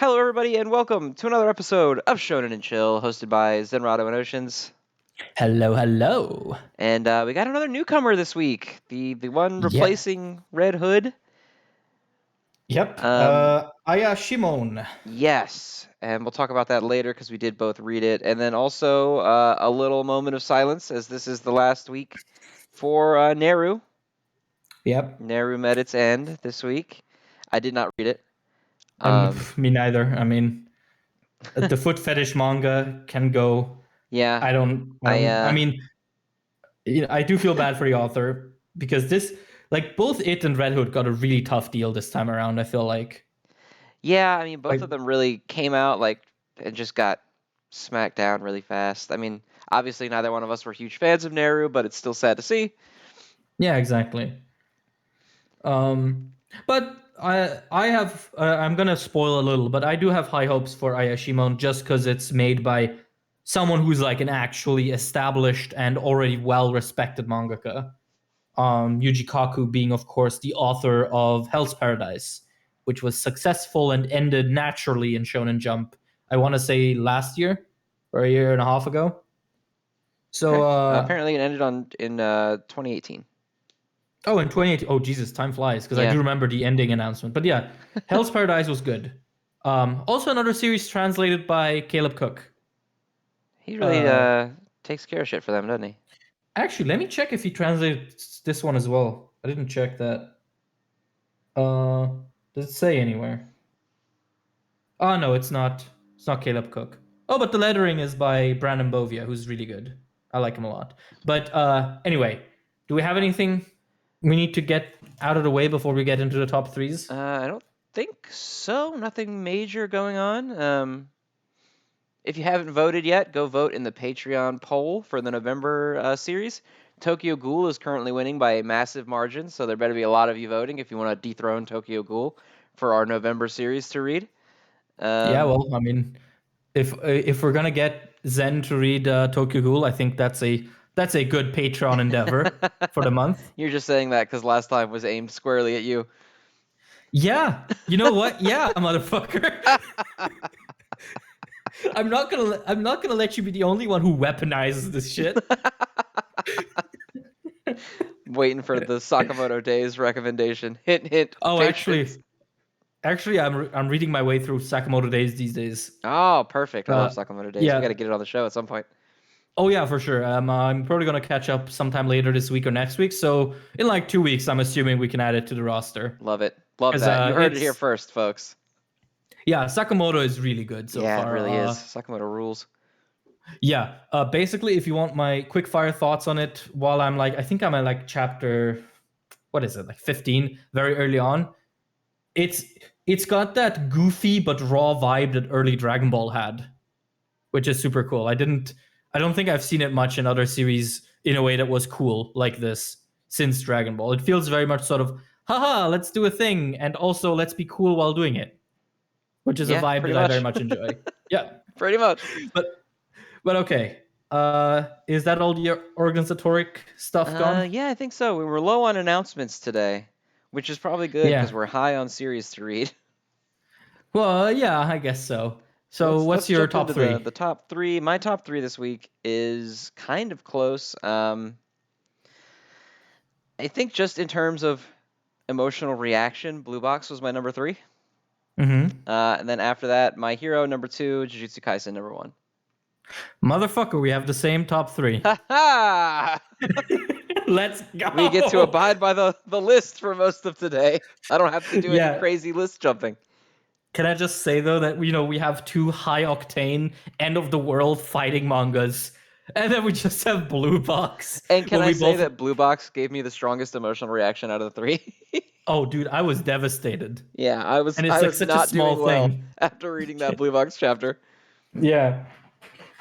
Hello, everybody, and welcome to another episode of Shonen and Chill, hosted by Zenrotto and Oceaniz. Hello, hello. And we got another newcomer this week, the one Yeah. replacing Red Hood. Yep. Ayashimon. Yes, and we'll talk about that later because we did both read it. And then also a little moment of silence, as this is the last week for Neru. Yep. Neru met its end this week. I did not read it. Me neither. I mean, the foot fetish manga can go. Yeah. I mean, I do feel bad for the author because both it and Red Hood got a really tough deal this time around. I feel like. Yeah, I mean, both of them really came out and just got smacked down really fast. I mean, obviously neither one of us were huge fans of Neru, but it's still sad to see. Yeah, exactly. But I'm gonna spoil a little, but I do have high hopes for Ayashimon just because it's made by someone who's like an actually established and already well-respected mangaka. Yuji Kaku being, of course, the author of Hell's Paradise, which was successful and ended naturally in Shonen Jump. I want to say last year or a year and a half ago. So apparently it ended in 2018. Oh, in 2018. Oh, Jesus, time flies, because I do remember the ending announcement. But yeah, Hell's Paradise was good. Also another series translated by Caleb Cook. He really takes care of shit for them, doesn't he? Actually, let me check if he translated this one as well. I didn't check that. Does it say anywhere? Oh, no, it's not. It's not Caleb Cook. Oh, but the lettering is by Brandon Bovia, who's really good. I like him a lot. But anyway, do we have anything we need to get out of the way before we get into the top threes? I don't think so. Nothing major going on. If you haven't voted yet, go vote in the Patreon poll for the November series. Tokyo Ghoul is currently winning by a massive margin, so there better be a lot of you voting if you want to dethrone Tokyo Ghoul for our November series to read. Yeah, well, I mean, if we're gonna get Zen to read Tokyo Ghoul, I think that's a good Patreon endeavor for the month. You're just saying that because last time was aimed squarely at you. Yeah, you know what? Yeah, motherfucker. I'm not gonna let you be the only one who weaponizes this shit. Waiting for the Sakamoto Days recommendation. Hint, hint. Oh, patrons. actually, I'm reading my way through Sakamoto Days these days. Oh, perfect. I love Sakamoto Days. Yeah. We got to get it on the show at some point. Oh yeah, for sure. I'm probably gonna catch up sometime later this week or next week. So in like 2 weeks, I'm assuming we can add it to the roster. Love it. Love that. You heard it here first, folks. Yeah, Sakamoto is really good so far. Yeah, it really is. Sakamoto rules. Yeah. Basically, if you want my quick fire thoughts on it, while I think I'm at like chapter, what is it, like 15, very early on. It's got that goofy but raw vibe that early Dragon Ball had, which is super cool. I don't think I've seen it much in other series in a way that was cool like this since Dragon Ball. It feels very much sort of, haha, let's do a thing, and also let's be cool while doing it, which is a vibe that I very much enjoy. Yeah, pretty much. But okay, is that all the organizatoric stuff gone? Yeah, I think so. We were low on announcements today, which is probably good because we're high on series to read. Well, yeah, I guess so. So what's your top three? The top three. My top three this week is kind of close. I think just in terms of emotional reaction, Blue Box was my number 3. Mm-hmm. And then after that, My Hero number 2, Jujutsu Kaisen number 1. Motherfucker, we have the same top 3. Let's go. We get to abide by the list for most of today. I don't have to do any crazy list jumping. Can I just say, though, that we have 2 high-octane, end-of-the-world fighting mangas, and then we just have Blue Box. And can I say that Blue Box gave me the strongest emotional reaction out of the 3? Oh, dude, I was devastated. Yeah, I was. And it's like such a small thing after reading that Blue Box chapter. Yeah.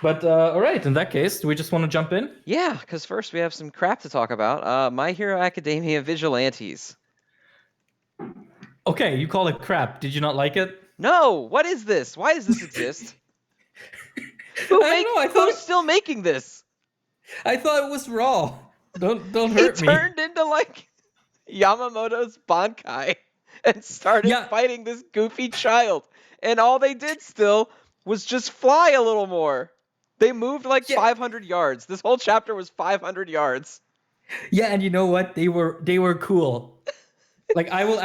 But, all right, in that case, do we just want to jump in? Yeah, because first we have some crap to talk about. My Hero Academia Vigilantes. Okay, you call it crap. Did you not like it? No! What is this? Why does this exist? Who's still making this? I thought it was raw. Don't hurt me. He turned into, like, Yamamoto's Bankai and started fighting this goofy child. And all they did still was just fly a little more. They moved like Yeah, 500 yards. This whole chapter was 500 yards. yeah, and you know what? They were cool. Like I will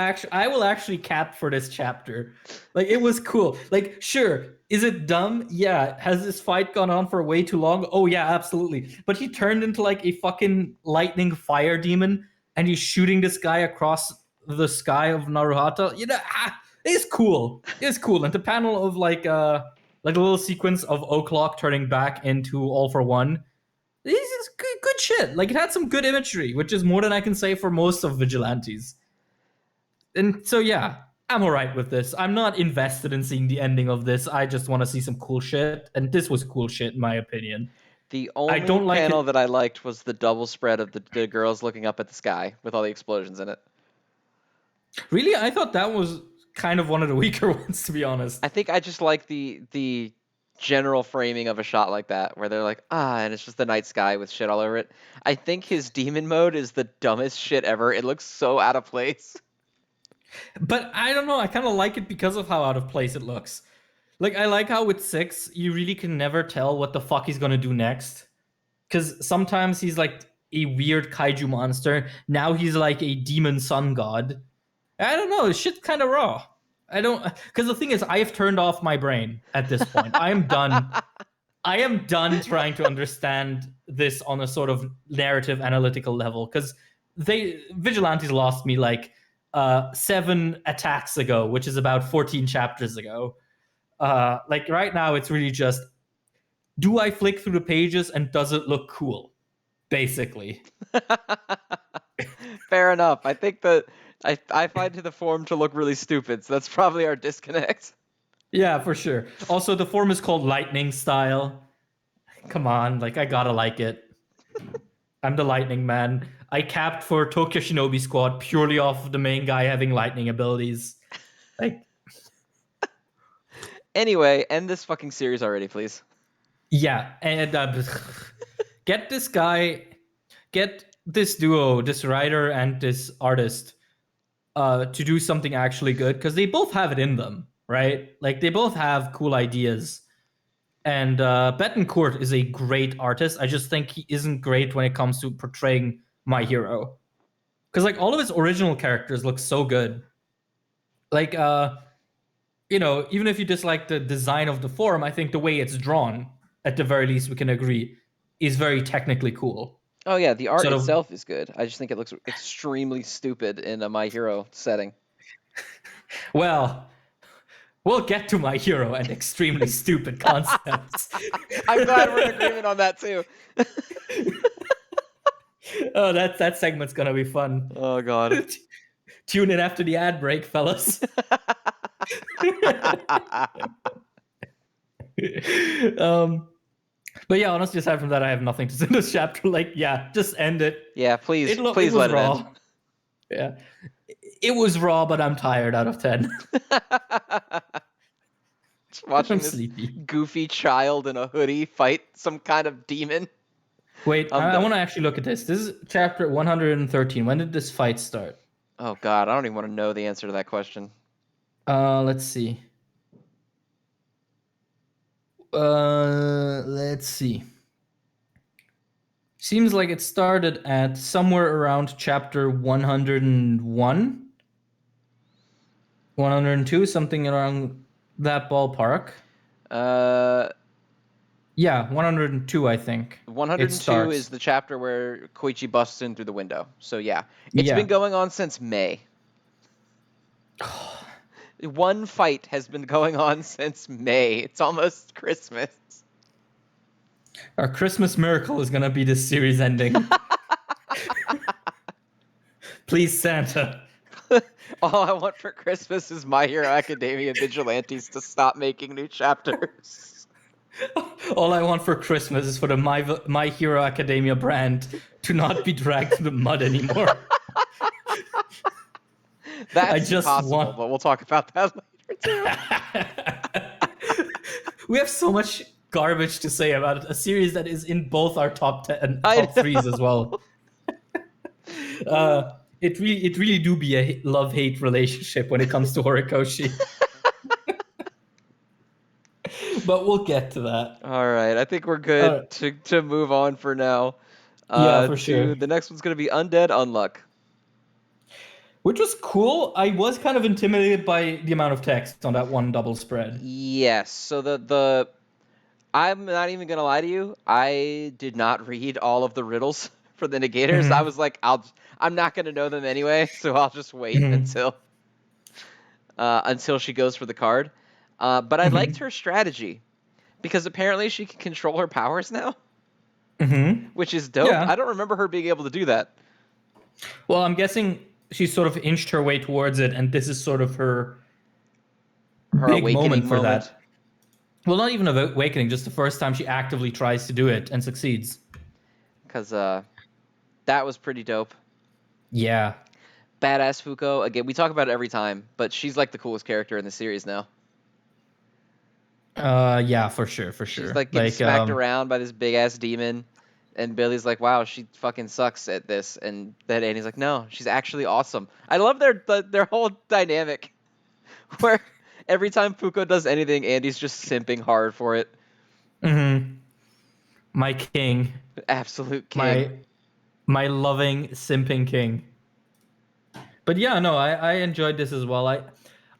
actually cap for this chapter. Like it was cool. Like sure, is it dumb? Yeah. Has this fight gone on for way too long? Oh yeah, absolutely. But he turned into like a fucking lightning fire demon and he's shooting this guy across the sky of Naruhata. It's cool. It's cool. And the panel of like a little sequence of O'Clock turning back into All for One. This is good shit. Like it had some good imagery, which is more than I can say for most of Vigilantes. And so yeah, I'm alright with this. I'm not invested in seeing the ending of this. I just want to see some cool shit, and this was cool shit in my opinion. The I only don't like panel it. that I liked was the double spread of the girls looking up at the sky with all the explosions in it. Really, I thought that was kind of one of the weaker ones, to be honest. I think I just like the general framing of a shot like that, where they're like, and it's just the night sky with shit all over it. I think his demon mode is the dumbest shit ever. It looks so out of place. But I don't know. I kind of like it because of how out of place it looks. Like I like how with 6, you really can never tell what the fuck he's gonna do next. Because sometimes he's like a weird kaiju monster. Now he's like a demon sun god. I don't know. Shit's kind of raw. I don't, because the thing is, I have turned off my brain at this point. I am done. I am done trying to understand this on a sort of narrative analytical level because Vigilantes lost me like 7 attacks ago, which is about 14 chapters ago. Like right now, it's really just, do I flick through the pages and does it look cool? Basically. Fair enough. I think that I find the form to look really stupid, so that's probably our disconnect. Yeah, for sure. Also, the form is called Lightning Style. Come on, like I gotta like it. I'm the Lightning Man. I capped for Tokyo Shinobi Squad purely off of the main guy having lightning abilities. Like, Anyway, end this fucking series already, please. yeah, and get this guy, get this duo, this writer and this artist, to do something actually good because they both have it in them, right? Like they both have cool ideas. And Betancourt is a great artist. I just think he isn't great when it comes to portraying my hero. Because like all of his original characters look so good. Like even if you dislike the design of the form, I think the way it's drawn, at the very least we can agree, is very technically cool. Oh yeah, the art Sort of itself is good. I just think it looks extremely stupid in a My Hero setting. well, we'll get to my hero and extremely stupid concepts. I'm glad we're in agreement on that too. Oh, that segment's gonna be fun. Oh god. Tune in after the ad break, fellas. But yeah, honestly, aside from that, I have nothing to say in this chapter. Like, yeah, just end it. Yeah, please, it please was let it raw. end. Yeah, it was raw, but I'm tired. Out of 10. Just watching I'm this sleepy. goofy child in a hoodie fight some kind of demon. Wait, I want to actually look at this. This is chapter 113. When did this fight start? Oh god, I don't even want to know the answer to that question. Let's see. Let's see. Seems like it started at somewhere around chapter 101, 102, something around that ballpark. Yeah, 102, I think. 102 is the chapter where Koichi busts in through the window. So yeah, it's Yeah. been going on since May. One fight has been going on since May. It's almost Christmas. Our Christmas miracle is gonna be this series ending. Please, Santa. All I want for Christmas is My Hero Academia Vigilantes to stop making new chapters. All I want for Christmas is for the My Hero Academia brand to not be dragged through the mud anymore. That's impossible, but we'll talk about that later too. We have so much garbage to say about a series that is in both our top 10 and top 3s as well. It really do be a love-hate relationship when it comes to Horikoshi. But we'll get to that. All right, I think we're Uh, good to move on for now. yeah, for To sure. the next one's gonna be Undead Unluck. Which was cool. I was kind of intimidated by the amount of text on that one double spread. Yes. So the I'm not even gonna lie to you. I did not read all of the riddles for the negators. I Mm-hmm. was like, I'm not gonna know them anyway, so I'll just wait Mm-hmm. until she goes for the card. But I liked Mm-hmm. her strategy because apparently she can control her powers now, Mm-hmm. which is dope. Yeah. I don't remember her being able to do that. Well, I'm guessing she sort of inched her way towards it, and this is sort of her Her big moment awakening for moment, that. Well, not even awakening, just the first time she actively tries to do it and succeeds. because that was pretty dope. Yeah. Badass Fuko. Again, we talk about it every time, but she's like the coolest character in the series now. Yeah, for sure, for She's sure. like getting smacked around by this big ass demon, and Billy's like, "Wow, she fucking sucks at this," and then Annie's like, "No, she's actually awesome." I love their whole dynamic, where every time Fuko does anything, Andy's just simping hard for it. Mm-hmm. My king, Absolute king. my my loving simping king. But yeah, no, I enjoyed this as well.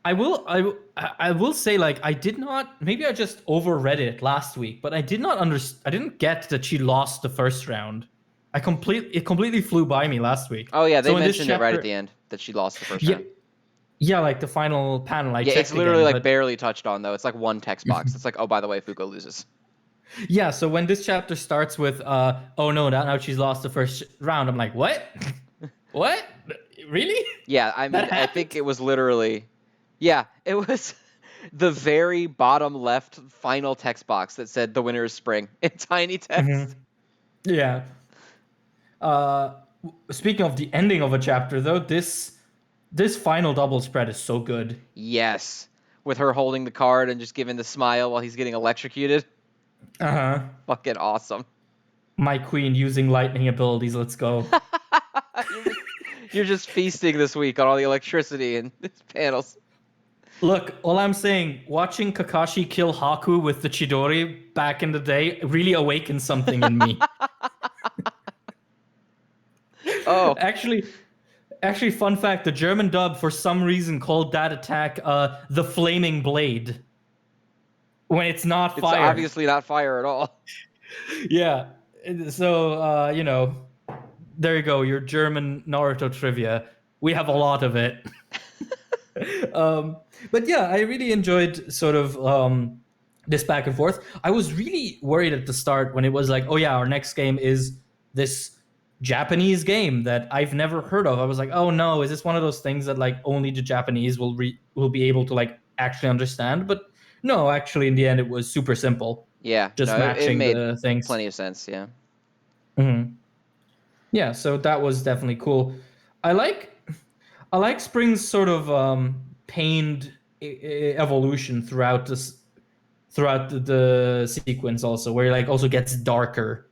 I will say, like, I did not, maybe I just overread it last week, but I did not understand. I didn't get that she lost the first round. It completely flew by me last week. Oh yeah, they So in this mentioned it right at chapter, the end that she lost the first yeah, round. yeah, like the final panel, I Yeah, it's checked literally again, like but barely touched on though. It's like one text box. It's like, oh, by the way, Fuko loses. yeah. So when this chapter starts with, oh no, now she's lost the first round. I'm like, what? What? Really? Yeah, I That mean, I think happened? it was literally, yeah, it was the very bottom left final text box that said the winner is spring in tiny text. Hmm. Yeah. Uh, Speaking of the ending of a chapter, though, this final double spread is so good. Yes, with her holding the card and just giving the smile while he's getting electrocuted. Uh huh. Fucking awesome. My queen using lightning abilities. Let's go. you're just you're just feasting this week on all the electricity and these panels. Look, all I'm saying, watching Kakashi kill Haku with the Chidori back in the day really awakened something in me. Oh, Actually, fun fact: the German dub for some reason called that attack the Flaming Blade when it's not it's fire. obviously not fire at all. Yeah. So there you go. Your German Naruto trivia. We have a lot of it. um, but yeah, I really enjoyed sort of this back and forth. I was really worried at the start when it was like, oh yeah, our next game is this Japanese game that I've never heard of. I was like, oh no, is this one of those things that like only the Japanese will be able to like actually understand? But no, actually, in the end, it was super simple, Yeah, just no, it matching made the things. plenty of sense. Yeah. Hmm. Yeah, so that was definitely cool. I like I like Spring's sort of pained evolution throughout the sequence also, where he like also gets darker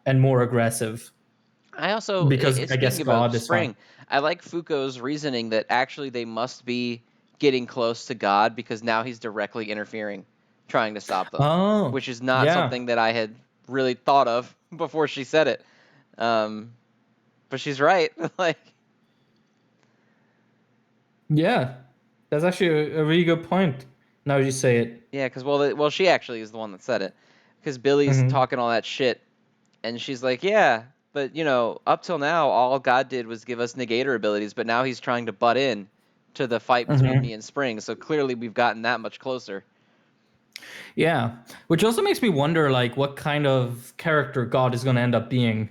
and more aggressive I also, because I guess speaking about God is fine. Spring, I like Foucault's reasoning that actually they must be getting close to God because now he's directly interfering, trying to stop them, Oh, which is not yeah, something that I had really thought of before she said it. Um, but she's right. Like, yeah. That's actually a really good point. Now you say it. yeah, because well, she actually is the one that said it, because Billy's Hmm. talking all that shit, and she's like, yeah, but up till now, all God did was give us negator abilities, but now he's trying to butt in to the fight between Hmm. me and Spring. So clearly, we've gotten that much closer. Yeah, which also makes me wonder, like, what kind of character God is going to end up being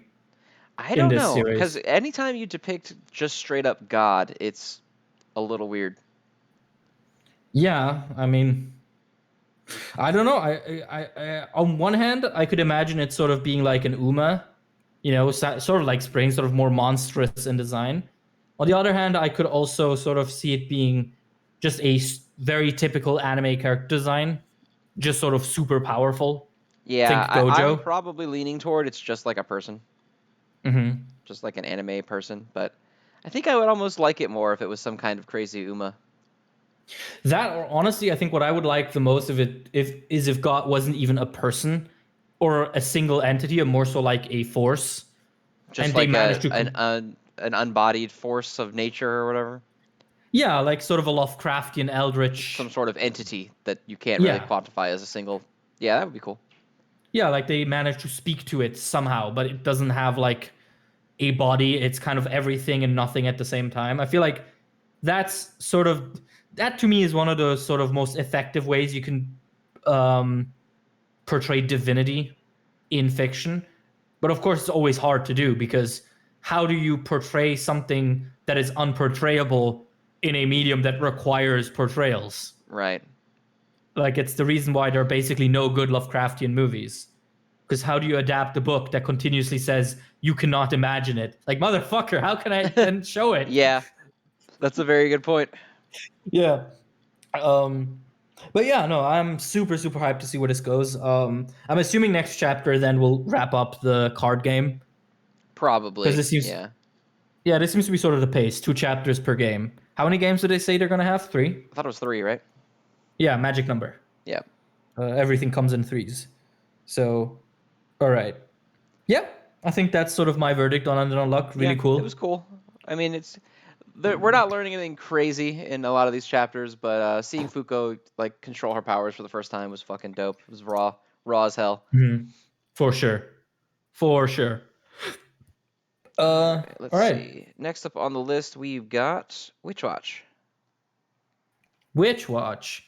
I in don't this know, because series. anytime you depict just straight up God, it's a little weird. Yeah, I mean, I don't know. On one hand, I could imagine it sort of being like an Uma, sort of like Spring, sort of more monstrous in design. On the other hand, I could also sort of see it being just a very typical anime character design, just sort of super powerful. Yeah, Think I'm Gojo. probably leaning toward it's just like a person, Hmm. just like an anime person, but I think I would almost like it more if it was some kind of crazy Uma. That, or honestly, I think what I would like the most of it if God wasn't even a person or a single entity, or more so like a force, Just and they like managed to an unbodied force of nature or whatever. yeah, like sort of a Lovecraftian Some eldritch. sort of entity that you can't really Yeah, quantify as a single. Yeah, that would be cool. yeah, like they managed to speak to it somehow, but it doesn't have like a body. It's kind of everything and nothing at the same time. I feel like that's sort of that to me is one of the sort of most effective ways you can um, portray divinity in fiction. But of course, it's always hard to do because how do you portray something that is unportrayable in a medium that requires portrayals? Right. Like, it's the reason why there are basically no good Lovecraftian movies. Because how do you adapt a book that continuously says you cannot imagine it? Like, motherfucker, how can I then show it? Yeah, that's a very good point. Yeah. Um, but yeah, no, I'm super, super hyped to see where this goes. I'm assuming next chapter then we'll wrap up the card game because Probably. this seems, Yeah. yeah, this seems to be sort of the pace. 2 chapters per game. How many games do they say they're gonna have? 3? I thought it was 3, right? Yeah, magic number. Yeah. Everything comes in threes. So, all right. Yeah, I think that's sort of my verdict on Undead Unluck. Yeah, Really it was cool. cool. I mean, we're not learning anything crazy in a lot of these chapters, but seeing Fuko like control her powers for the first time was fucking dope. It was raw as hell. Mhm. For sure. For sure. All right, let's All right. see. Next up on the list, we've got Witch Watch. Witch Watch.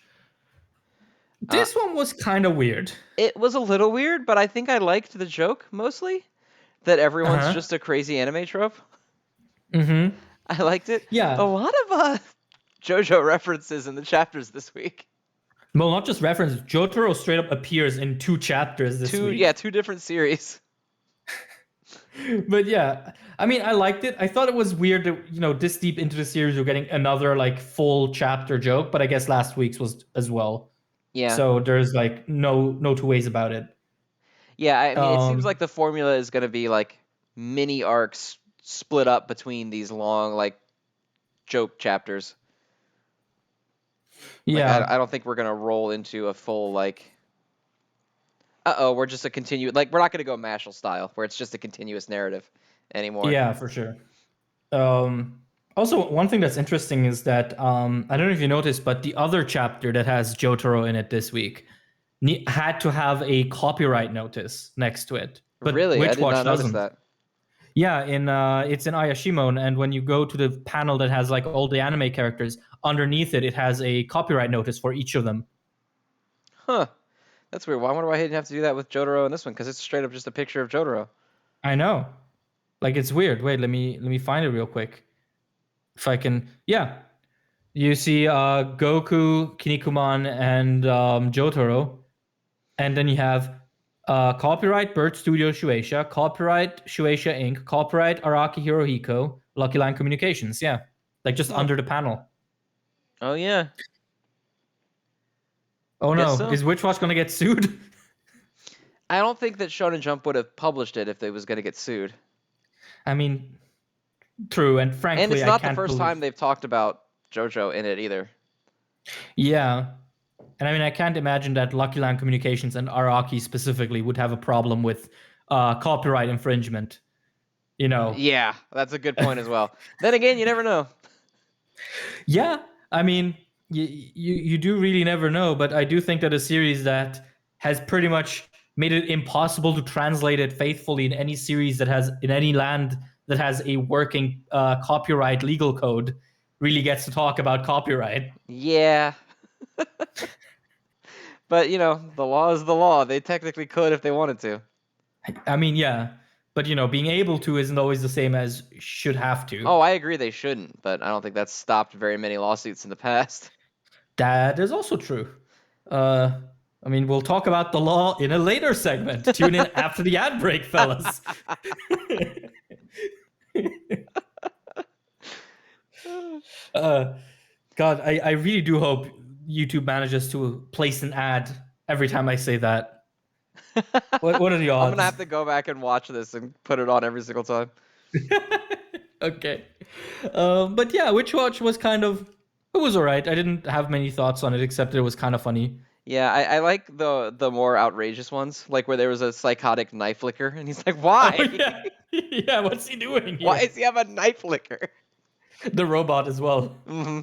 Uh, This one was kind of weird. it was a little weird, but I think I liked the joke mostly that Uh everyone's huh. just a crazy anime trope. Mm-hmm. I liked it. A Yeah. lot of JoJo references in the chapters this week. Well, not just reference. Jotaro straight up appears in 2 chapters this Yeah, week. two different series. But yeah, I mean, I liked it. I thought it was weird that this deep into the series we're getting another like full chapter joke, but I guess last week's was as well. Yeah. So there's like no two ways about it. Yeah, I mean, it seems Um, like the formula is going to be like mini arcs split up between these long, like, joke chapters. Like, I yeah, don't think we're going to roll into a full, like, we're just a like, we're not going to go Mashle style, where it's just a continuous narrative anymore. yeah, for sure. Also, one thing that's interesting is that I don't know if you noticed, but the other chapter that has Jotaro in it this week had to have a copyright notice next to it, but Really? I did Witchwatch not notice doesn't. that. Yeah, in it's in Ayashimon, and when you go to the panel that has like all the anime characters, underneath it, it has a copyright notice for each of them. Huh. That's weird. Why wonder why I didn't have to do that with Jotaro in this one? Because it's straight up just a picture of Jotaro. I know, like it's weird. Wait, let me find it real quick. If I can, yeah, you see Goku, Kinnikuman, and Jotaro, and then you have copyright Bird Studio Shueisha, copyright Shueisha Inc., copyright Araki Hirohiko, Lucky Line Communications. Yeah, like just Huh. under the panel. Oh, yeah. Oh Guess no, so. is Witchwatch gonna get sued? I don't think that Shonen Jump would have published it if they was going to get sued. I mean, true, and And it's frankly, I not the can't first time believe. they've talked about JoJo in it either. Yeah, and I mean, I can't imagine that Lucky Line Communications and Araki specifically would have a problem with copyright infringement. You know, Yeah, that's a good point as well. Then again, you never know. yeah, I mean, you do really never know, but I do think that a series that has pretty much made it impossible to translate it faithfully in any series that has in any land that has a working copyright legal code really gets to talk about copyright. Yeah, but the law is the law. They technically could if they wanted to. I mean, yeah, but being able to isn't always the same as should have to. Oh, I agree they shouldn't, but I don't think that's stopped very many lawsuits in the past. That is also true. Uh, I mean, we'll talk about the law in a later segment. Tune in after the ad break, fellas. uh, God, I really do hope YouTube manages to place an ad every time I say that. What are the I'm gonna odds? have to go back and watch this and put it on every single time. Okay. But yeah, Witch Watch was kind of It was alright. I didn't have many thoughts on it except that it was kind of funny. Yeah, I like the more outrageous ones, like where there was a psychotic knife flicker, and he's like, Oh "Why? yeah, yeah. What's he doing Why here? does he have a knife flicker?" The robot as well. hmm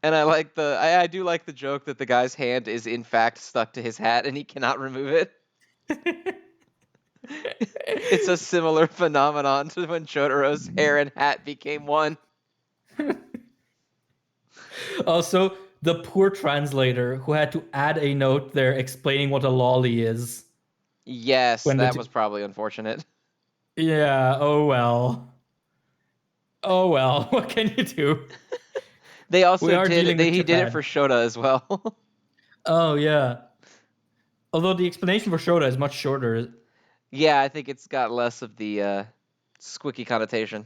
And I like I do like the joke that the guy's hand is in fact stuck to his hat and he cannot remove it. It's a similar phenomenon to when Jotaro's hair and hat became one. Also, the poor translator who had to add a note there explaining what a lolly is. Yes, When that the was probably unfortunate. yeah, oh well. Oh well, what can you do? They We also are did dealing with he did it Japan. for Shota as well. Oh yeah. Although the explanation for Shota is much shorter. Yeah, I think it's got less of the squicky connotation.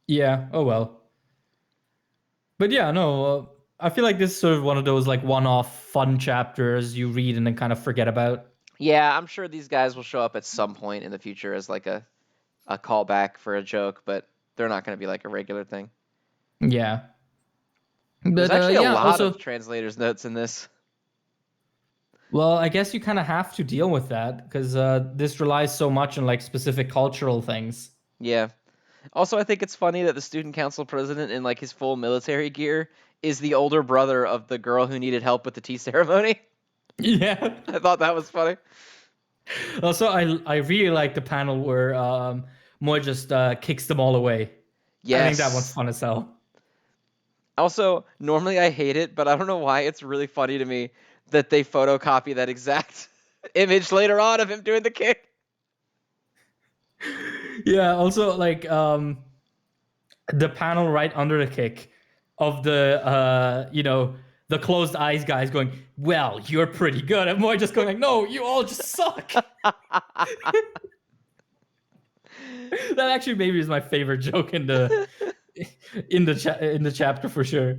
Yeah, oh well. But yeah, no, I feel like this is sort of one of those like one-off fun chapters you read and then kind of forget about. Yeah, I'm sure these guys will show up at some point in the future as like a callback for a joke, but they're not going to be like a regular thing. Yeah. There's But actually a yeah, lot of also, translators' notes in this. well, I guess you kind of have to deal with that because this relies so much on like specific cultural things. Yeah. Also, I think it's funny that the student council president in like his full military gear is the older brother of the girl who needed help with the tea ceremony. Yeah. I thought that was funny. Also, I really like the panel where Moy just kicks them all away. I think that one's Yes. fun as hell. Also, normally I hate it, but I don't know why it's really funny to me that they photocopy that exact image later on of him doing the kick. Yeah. Also, like the panel right under the kick of the the closed eyes guys going, well, you're pretty good, and Moy just going like, no, you all just suck. That actually maybe is my favorite joke in the in the chapter for sure.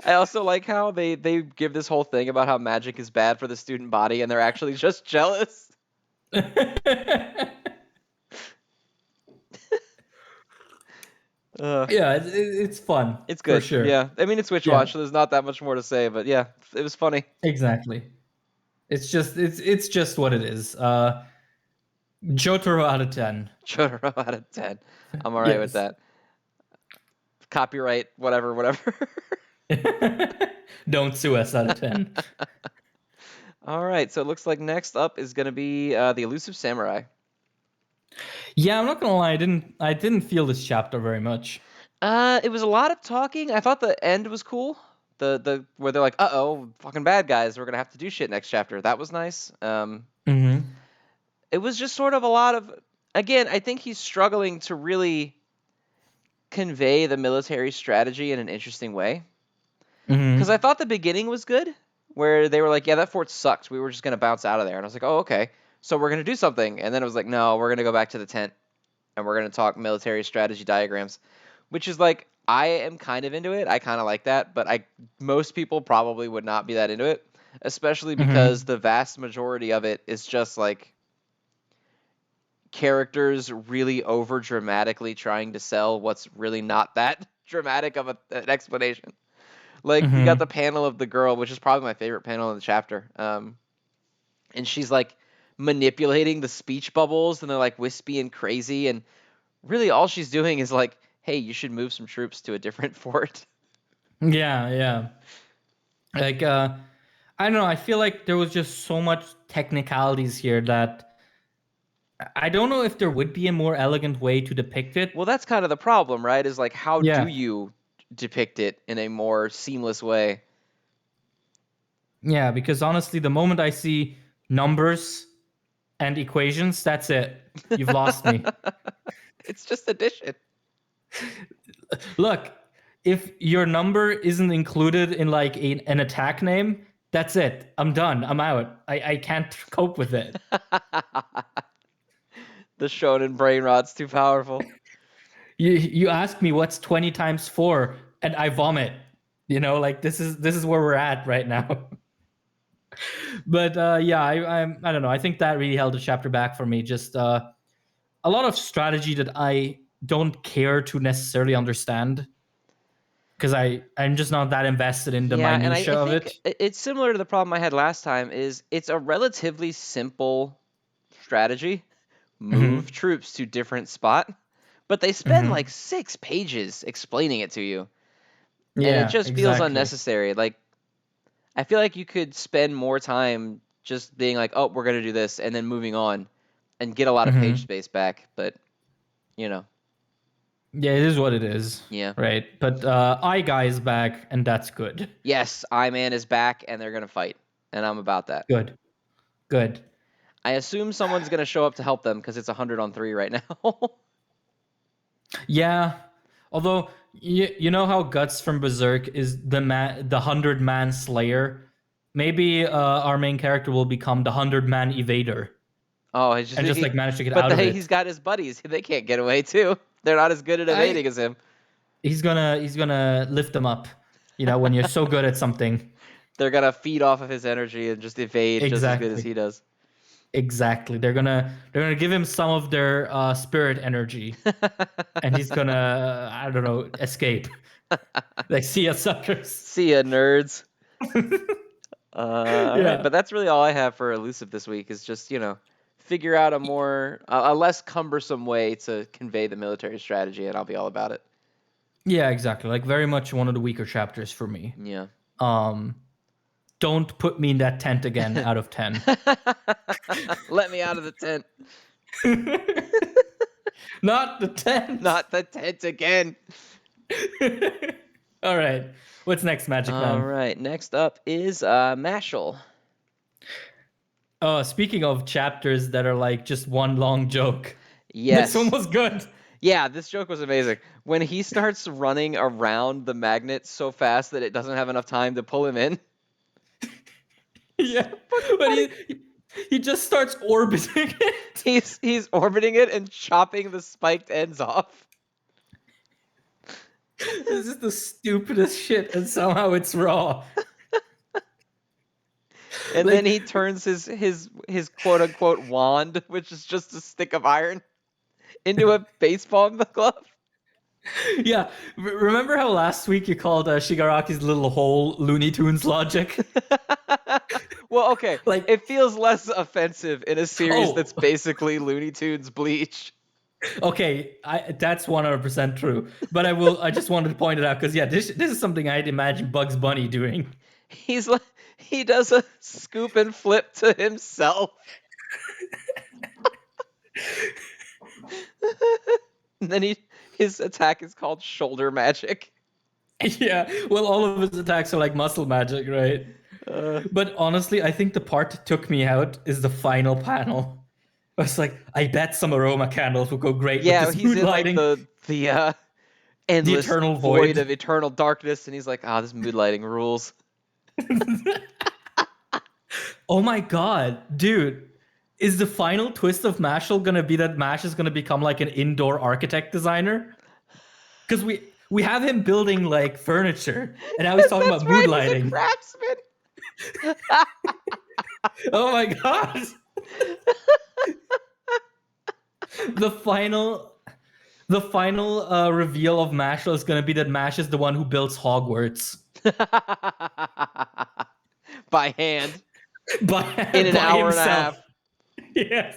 I also like how they give this whole thing about how magic is bad for the student body, and they're actually just jealous. Uh, Yeah, it's fun it's for good. sure. Yeah, I mean it's Witch Yeah, Watch, so there's not that much more to say, but yeah, it was funny. exactly. It's just what it is. Jotaro out of 10. Jotaro out of 10. I'm all right with Yes. that. Copyright, whatever, whatever. Don't sue us out of 10. All right, so it looks like next up is going to be the Elusive Samurai. Yeah, I'm not gonna lie, I didn't feel this chapter very much. It was a lot of talking. I thought the end was cool. The where they're like, "Uh-oh, fucking bad guys, we're gonna have to do shit next chapter." That was nice. Mm-hmm. It was just sort of a lot of. Again, I think he's struggling to really convey the military strategy in an interesting way. Because I Mm-hmm. thought the beginning was good, where they were like, "Yeah, that fort sucked. We were just gonna bounce out of there," and I was like, "Oh, okay. So we're gonna do something." And then it was like, "No, we're gonna go back to the tent, and we're gonna talk military strategy diagrams," which is like I am kind of into it. I kind of like that, but most people probably would not be that into it, especially because Mm-hmm. the vast majority of it is just like characters really over dramatically trying to sell what's really not that dramatic of an explanation. Like you got the Mm-hmm. panel of the girl, which is probably my favorite panel in the chapter. And she's like manipulating the speech bubbles, and they're like wispy and crazy, and really all she's doing is like, hey, you should move some troops to a different fort. Yeah, yeah. Like I don't know, I feel like there was just so much technicalities here that I don't know if there would be a more elegant way to depict Well, it. that's kind of the problem, right? Is like, how do Yeah. you depict it in a more seamless way? Yeah, because honestly, the moment I see numbers and equations, that's it. You've lost me. It's just addition. Look, if your number isn't included in like an attack name, that's it. I'm done. I'm out. I can't cope with it. The Shonen brain rot's too powerful. You ask me what's 20 times 4 and I vomit. You know, like this is where we're at right now. But yeah, I don't know. I think that really held the chapter back for me. Just a lot of strategy that I don't care to necessarily understand. because I'm just not that invested in the Yeah, and I minutia of think it. it's similar to the problem I had last time. Is it's a relatively simple strategy. Move Hmm. troops to different spot, but they spend like Hmm. 6 pages explaining it to you, and it Yeah, just feels exactly. unnecessary. Like I feel like you could spend more time just being like, "Oh, we're gonna do this," and then moving on, and get a lot of page Hmm. space back. But you know, Yeah, it is what it is, yeah. right? But I Guy is back, and that's good. Yes, I-Man is back, and they're gonna fight, and I'm about that. Good, good. I assume someone's gonna show up to help them because it's 100-on-3 right now. Yeah, although you know how Guts from Berserk is the 100-man slayer. Maybe our main character will become the 100-man evader Oh, it's just and just like manage to get but out of he's it. got his buddies. They can't get away too. They're not as good at I evading as him. he's gonna lift them up. You know, when you're so good at something. They're gonna feed off of his energy and just evade just as good as Exactly. he does. Exactly. They're gonna give him some of their spirit energy, and he's gonna I don't know escape. Like see ya suckers. See ya, nerds. All right, Yeah. but that's really all I have for elusive this week. Is just figure out a less cumbersome way to convey the military strategy, and I'll be all about it. Yeah, exactly. Like very much one of the weaker chapters for me. Yeah. Um, don't put me in that tent again out of 10. Let me out of the tent. Not the tent. Not the tent again. All right. What's next, Magic All Man? right. Next up is Mashle. Oh, speaking of chapters that are like just one long joke. This one Yes. was good. Yeah, this joke was amazing. When he starts running around the magnet so fast that it doesn't have enough time to pull him in. Yeah. So fucking But funny. he just starts orbiting it. He's orbiting it and chopping the spiked ends off. This is the stupidest shit, and somehow it's raw. And then Like, he turns his quote unquote wand, which is just a stick of iron, into a baseball glove. yeah. Remember how last week you called Shigaraki's little hole Looney Tunes logic? Well, okay. Like, It feels less offensive in a series oh, that's basically Looney Tunes Bleach. okay, that's 100% true. But I just wanted to point it out because yeah, this is something I'd imagine Bugs Bunny doing. He's like he does a scoop and flip to himself. And then his attack is called shoulder magic. Yeah, well, all of his attacks are like muscle magic, right? But honestly, I think the part that took me out is the final panel. I was like, I bet some aroma candles will go great with Yeah, this he's mood in like lighting. the The endless eternal void void. of eternal darkness, and he's like, this mood lighting rules. Oh my god, dude. Is the final twist of Mashle gonna be that Mash is gonna become like an indoor architect designer? Because we have him building like furniture, and now he's talking That's about mood right, he's a lighting. craftsman. Oh my god. The final reveal of Mashle is gonna be that Mash is the one who builds Hogwarts. By hand by, in an by hour and a himself. half. Yes.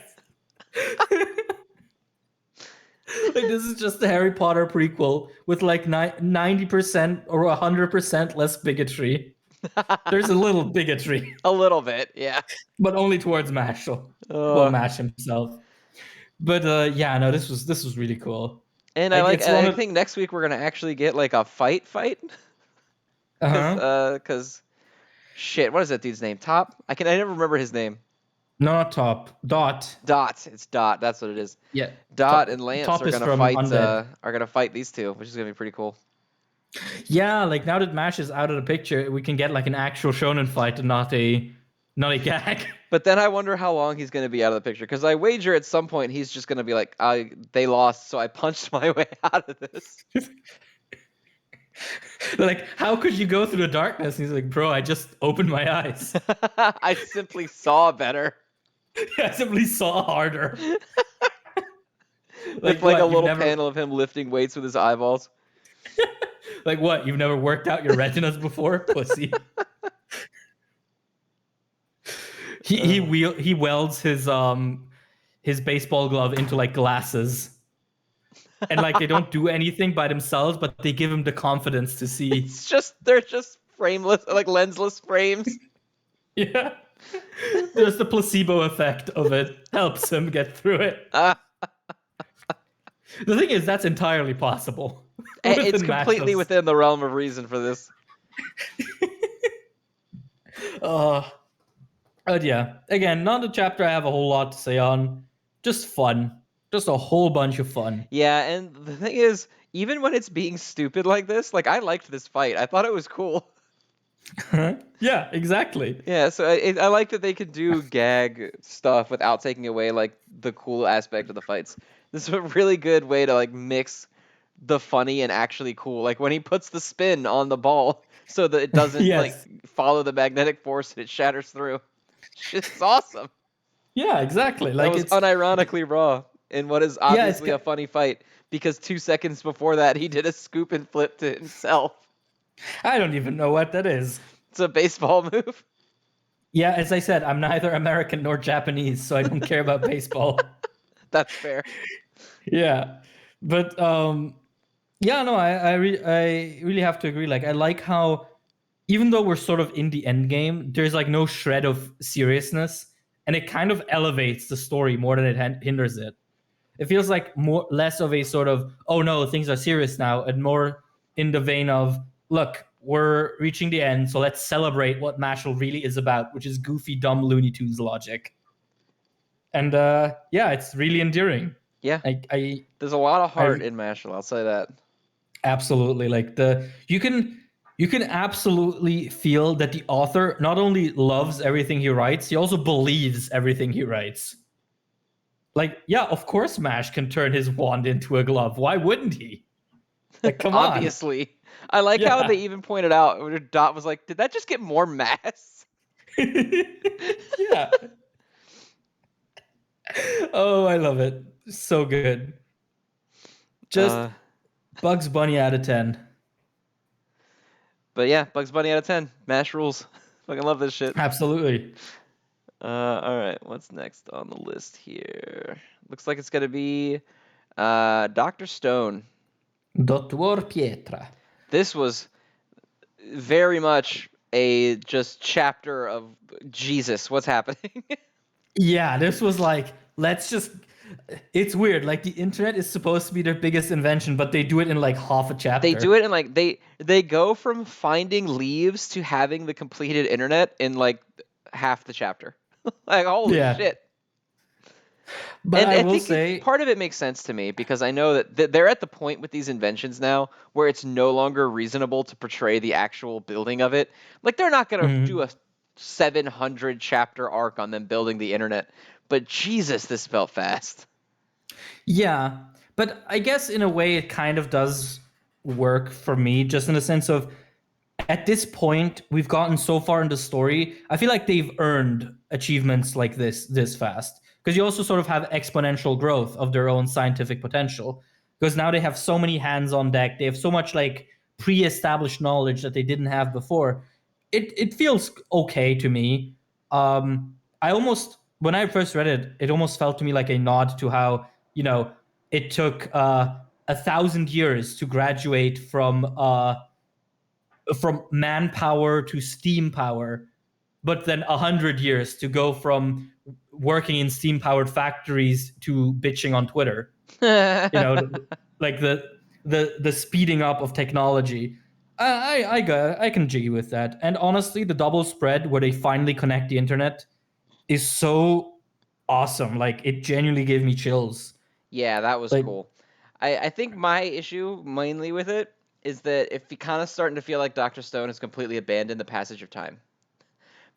Like this is just the Harry Potter prequel with like 90% or 100% less bigotry. There's a little bigotry, A little bit, yeah. but only towards Mashle. Well, Uh, Mash himself. But yeah, no, this was really cool. and Like it's one I of think next week we're gonna actually get like a fight, uh-huh. because shit, what is that dude's name? Top? I never remember his name. No, not Top. Dot. Dot. It's Dot. That's what it is. Yeah. Dot and Top, Lance Top is from Undead. are gonna fight these two, which is gonna be pretty cool. Yeah, like now that Mash is out of the picture, we can get like an actual shonen fight and not a gag. But then I wonder how long he's going to be out of the picture, because I wager at some point he's just going to be like, they lost, so I punched my way out of this. Like, how could you go through the darkness? And he's like, bro, I just opened my eyes. I simply saw better. I simply saw harder. With like a little panel of him lifting weights with his eyeballs. Like, what? You've never worked out your retinas before, pussy? He welds his baseball glove into like glasses, and like they don't do anything by themselves, but they give him the confidence to see. They're just frameless, like lensless frames. Yeah, there's the placebo effect of it helps him get through it. Uh, The thing is, that's entirely possible. it's Within completely Mashle's. within the realm of reason for this. But yeah, again, not a chapter I have a whole lot to say on. Just fun. Just a whole bunch of fun. Yeah, and the thing is, even when it's being stupid like this, like I liked this fight. I thought it was cool. Yeah, exactly. Yeah, so I like that they could do gag stuff without taking away like the cool aspect of the fights. This is a really good way to like mix the funny and actually cool. Like when he puts the spin on the ball so that it doesn't like Yes. follow the magnetic force and it shatters through. Shit's awesome. Yeah, exactly. That Like was unironically raw in what is yeah, it's obviously a funny fight because 2 seconds before that he did a scoop and flip to himself. I don't even know what that is. It's a baseball move. Yeah, as I said, I'm neither American nor Japanese, so I don't care about baseball. That's fair. Yeah. But yeah, no, I really have to agree. Like I like how even though we're sort of in the end game, there's like no shred of seriousness, and it kind of elevates the story more than it hinders it. It feels like less of a sort of, oh no, things are serious now, and more in the vein of, look, we're reaching the end, so let's celebrate what Mashle really is about, which is goofy, dumb Looney Tunes logic. And yeah, it's really endearing. Yeah. I There's a lot of heart in Mashle, I'll say that. Absolutely. Like you can absolutely feel that the author not only loves everything he writes, he also believes everything he writes. Like, yeah, of course Mash can turn his wand into a glove. Why wouldn't he? Like, come on. Obviously. I like how they even pointed out when Dot was like, did that just get more mass? Yeah. Oh, I love it. So good. Just Bugs Bunny out of 10. But yeah, Bugs Bunny out of 10. Mash rules. Fucking love this shit. Absolutely. All right, what's next on the list here? Looks like it's gonna be Dr. Stone. Dottor Pietra. This was very much a just chapter of Jesus. What's happening? Yeah, this was like, let's just. It's weird. Like the internet is supposed to be their biggest invention, but they do it in like half a chapter. They do it in like they go from finding leaves to having the completed internet in like half the chapter. Like holy shit. But and I I will think say, part of it makes sense to me because I know that they're at the point with these inventions now where it's no longer reasonable to portray the actual building of it. Like they're not going to do a 700 chapter arc on them building the internet, but Jesus, this felt fast. Yeah, but I guess in a way it kind of does work for me, just in the sense of at this point we've gotten so far in the story. I feel like they've earned achievements like this fast because you also sort of have exponential growth of their own scientific potential because now they have so many hands on deck. They have so much like pre-established knowledge that they didn't have before. It feels okay to me. I almost when I first read it, it almost felt to me like a nod to how it took 1,000 years to graduate from manpower to steam power, but then 100 years to go from working in steam powered factories to bitching on Twitter. Like the speeding up of technology. I can jiggy with that. And honestly, the double spread where they finally connect the internet is so awesome. Like it genuinely gave me chills. Yeah, that was cool. I think my issue mainly with it is that if you're kind of starting to feel like Dr. Stone has completely abandoned the passage of time.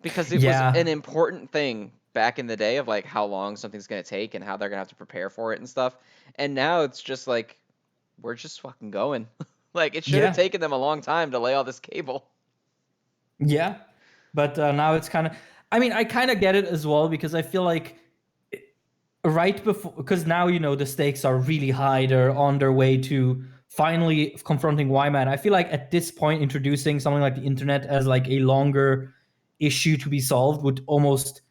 Because it was an important thing back in the day of like how long something's going to take and how they're going to have to prepare for it and stuff. And now it's just like, we're just fucking going. Like it should have taken them a long time to lay all this cable. Yeah. But now it's kind of, I mean, I kind of get it as well because I feel like right before, because now, the stakes are really high. They're on their way to finally confronting Y-Man. I feel like at this point, introducing something like the internet as like a longer issue to be solved would almost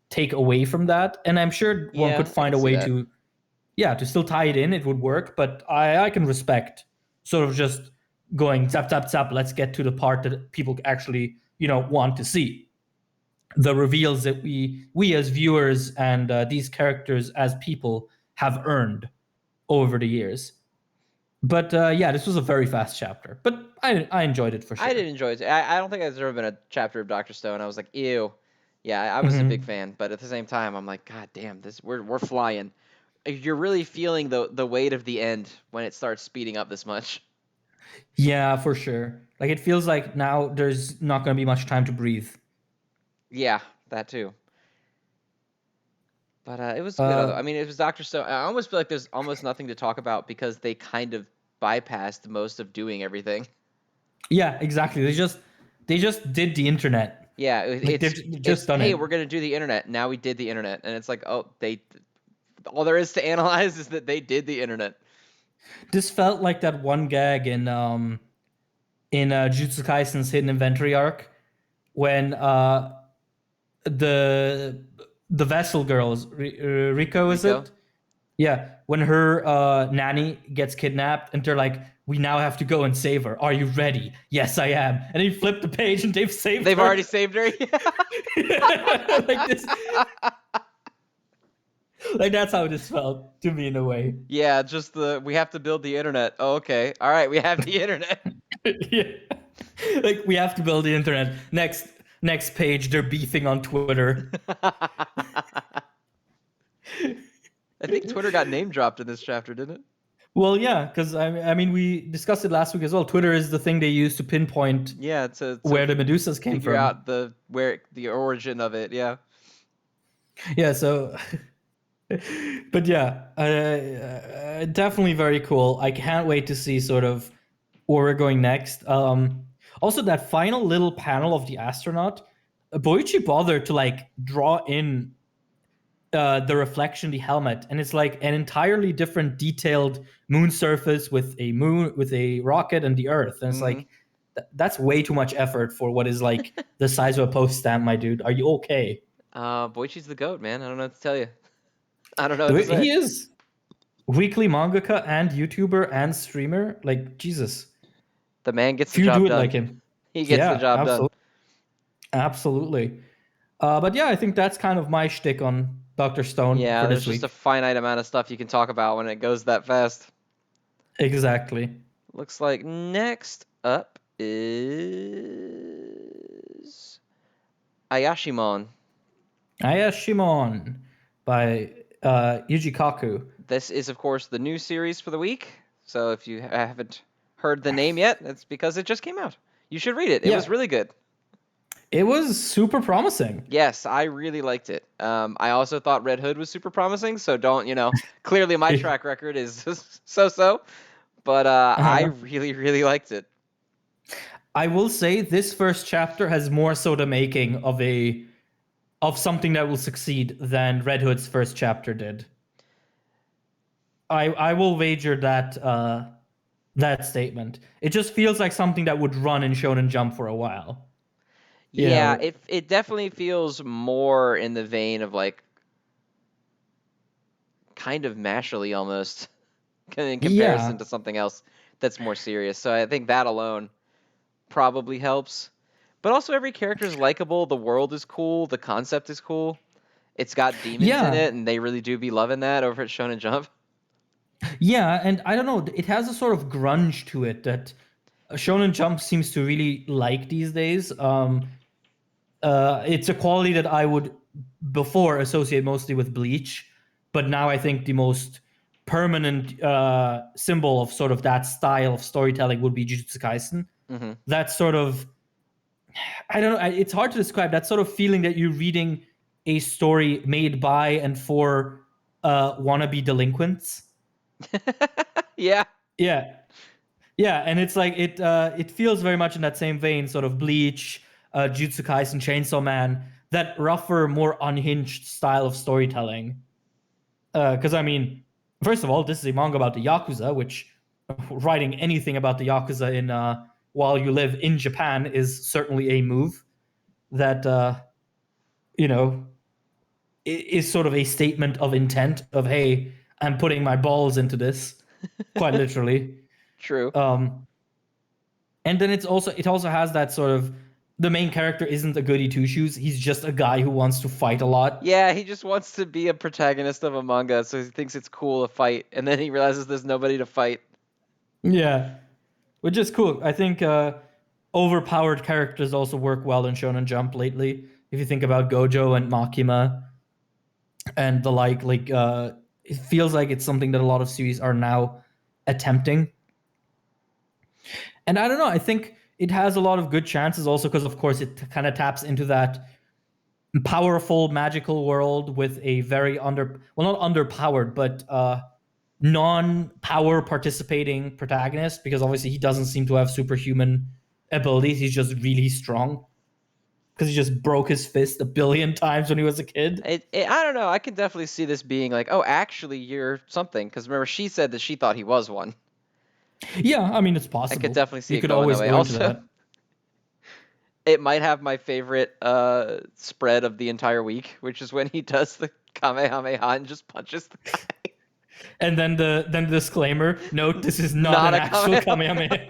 take away from that. And I'm sure one could Yeah, I find can a see way that. to, to still tie it in. It would work, but I can respect sort of just going zap zap zap. Let's get to the part that people actually want to see. The reveals that we as viewers and these characters as people have earned over the years. But this was a very fast chapter. But I enjoyed it for I sure. did enjoy it. I don't think there's ever been a chapter of Doctor Stone I was like, ew. Yeah, I was a big Mm-hmm. fan, but at the same time, I'm like, God damn, this we're flying. You're really feeling the weight of the end when it starts speeding up this much. Yeah, for sure. Like it feels like now there's not going to be much time to breathe. Yeah, that too. But it was good. Uh, I mean, it was Doctor Stone. I almost feel like there's almost nothing to talk about because they kind of bypassed most of doing everything. yeah, exactly. They just did the internet. Yeah, Like they've just it's done hey, it. we're gonna do the internet. Now we did the internet, and it's like, oh, they all there is to analyze is that they did the internet. This felt like that one gag in Jujutsu Kaisen's hidden inventory arc when the the vessel girls Rico, is Rico. it? Yeah, when her nanny gets kidnapped and they're like, we now have to go and save her. Are you ready? Yes, I am. And he flipped the page and they've saved They've her. already saved her. Like this, like that's how this felt to me in a way. Yeah, just we have to build the internet. Oh, okay, all right, we have the internet. Yeah. Like we have to build the internet. Next page, they're beefing on Twitter. I think Twitter got name dropped in this chapter, didn't it? Well, yeah, because I mean, we discussed it last week as well. Twitter is the thing they use to pinpoint Yeah, to where the Medusas came figure from. out the origin of it. Yeah. Yeah, so, but yeah, definitely very cool. I can't wait to see sort of where we're going next. Also, that final little panel of the astronaut, Boichi bothered to like draw in the reflection, the helmet, and it's like an entirely different detailed moon surface with a rocket and the Earth, and it's Mm-hmm. like that's way too much effort for what is like the size of a post stamp, my dude. Are you okay? Boichi's the goat, man. I don't know what to tell you. I don't know what to say. He is weekly mangaka and YouTuber and streamer. Like Jesus, The man gets the few do job it like done. him. He gets the Yeah, job done. absolutely, absolutely. But yeah, I think that's kind of my shtick on Doctor Stone Yeah, for there's this just a week. finite amount of stuff you can talk about when it goes that fast. Exactly. Looks like next up is Ayashimon. Ayashimon by Yuji Kaku. This is, of course, the new series for the week. So if you haven't heard the name yet, that's because it just came out. You should read it. It was Yeah, really good. it was super promising. Yes, I really liked it. I also thought Red Hood was super promising. So don't, clearly my track record is so-so. But I Uh-huh. really, really liked it. I will say this first chapter has more so the making of something that will succeed than Red Hood's first chapter did. I will wager that statement. It just feels like something that would run in Shonen Jump for a while. You Yeah, know, it definitely feels more in the vein of like kind of Mashle almost in comparison yeah, to something else that's more serious. So I think that alone probably helps. But also every character is likable, the world is cool, the concept is cool. It's got demons in yeah, it, and they really do be loving that over at Shonen Jump. yeah, and I don't know, it has a sort of grunge to it that Shonen Jump seems to really like these days. It's a quality that I would before associate mostly with Bleach, but now I think the most permanent symbol of sort of that style of storytelling would be Jujutsu Kaisen. Mm-hmm. That sort of, I don't know, it's hard to describe that sort of feeling that you're reading a story made by and for wannabe delinquents. Yeah. Yeah, yeah, and it's like it feels very much in that same vein, sort of Bleach, Jujutsu Kaisen, Chainsaw Man, that rougher, more unhinged style of storytelling. Because I mean, first of all, this is a manga about the Yakuza, which writing anything about the Yakuza in while you live in Japan is certainly a move that you know is sort of a statement of intent of, hey, I'm putting my balls into this, quite literally. True. And then it also has that sort of, the main character isn't a goody two shoes. He's just a guy who wants to fight a lot. Yeah, he just wants to be a protagonist of a manga, so he thinks it's cool to fight, and then he realizes there's nobody to fight. Yeah, which is cool. I think overpowered characters also work well in Shonen Jump lately. If you think about Gojo and Makima and the like, it feels like it's something that a lot of series are now attempting. And I don't know, I think it has a lot of good chances also because, of course, it kind of taps into that powerful magical world with a very not underpowered, but non-power participating protagonist, because obviously he doesn't seem to have superhuman abilities. He's just really strong because he just broke his fist a billion times when he was a kid. I don't know. I can definitely see this being like, oh, actually, you're something. Because remember, she said that she thought he was one. Yeah, I mean, it's possible. I could definitely see you it could going always that way. go into Also, that. it might have my favorite spread of the entire week, which is when he does the Kamehameha and just punches the guy. And then the disclaimer: note, this is not Not an a actual Kamehameha.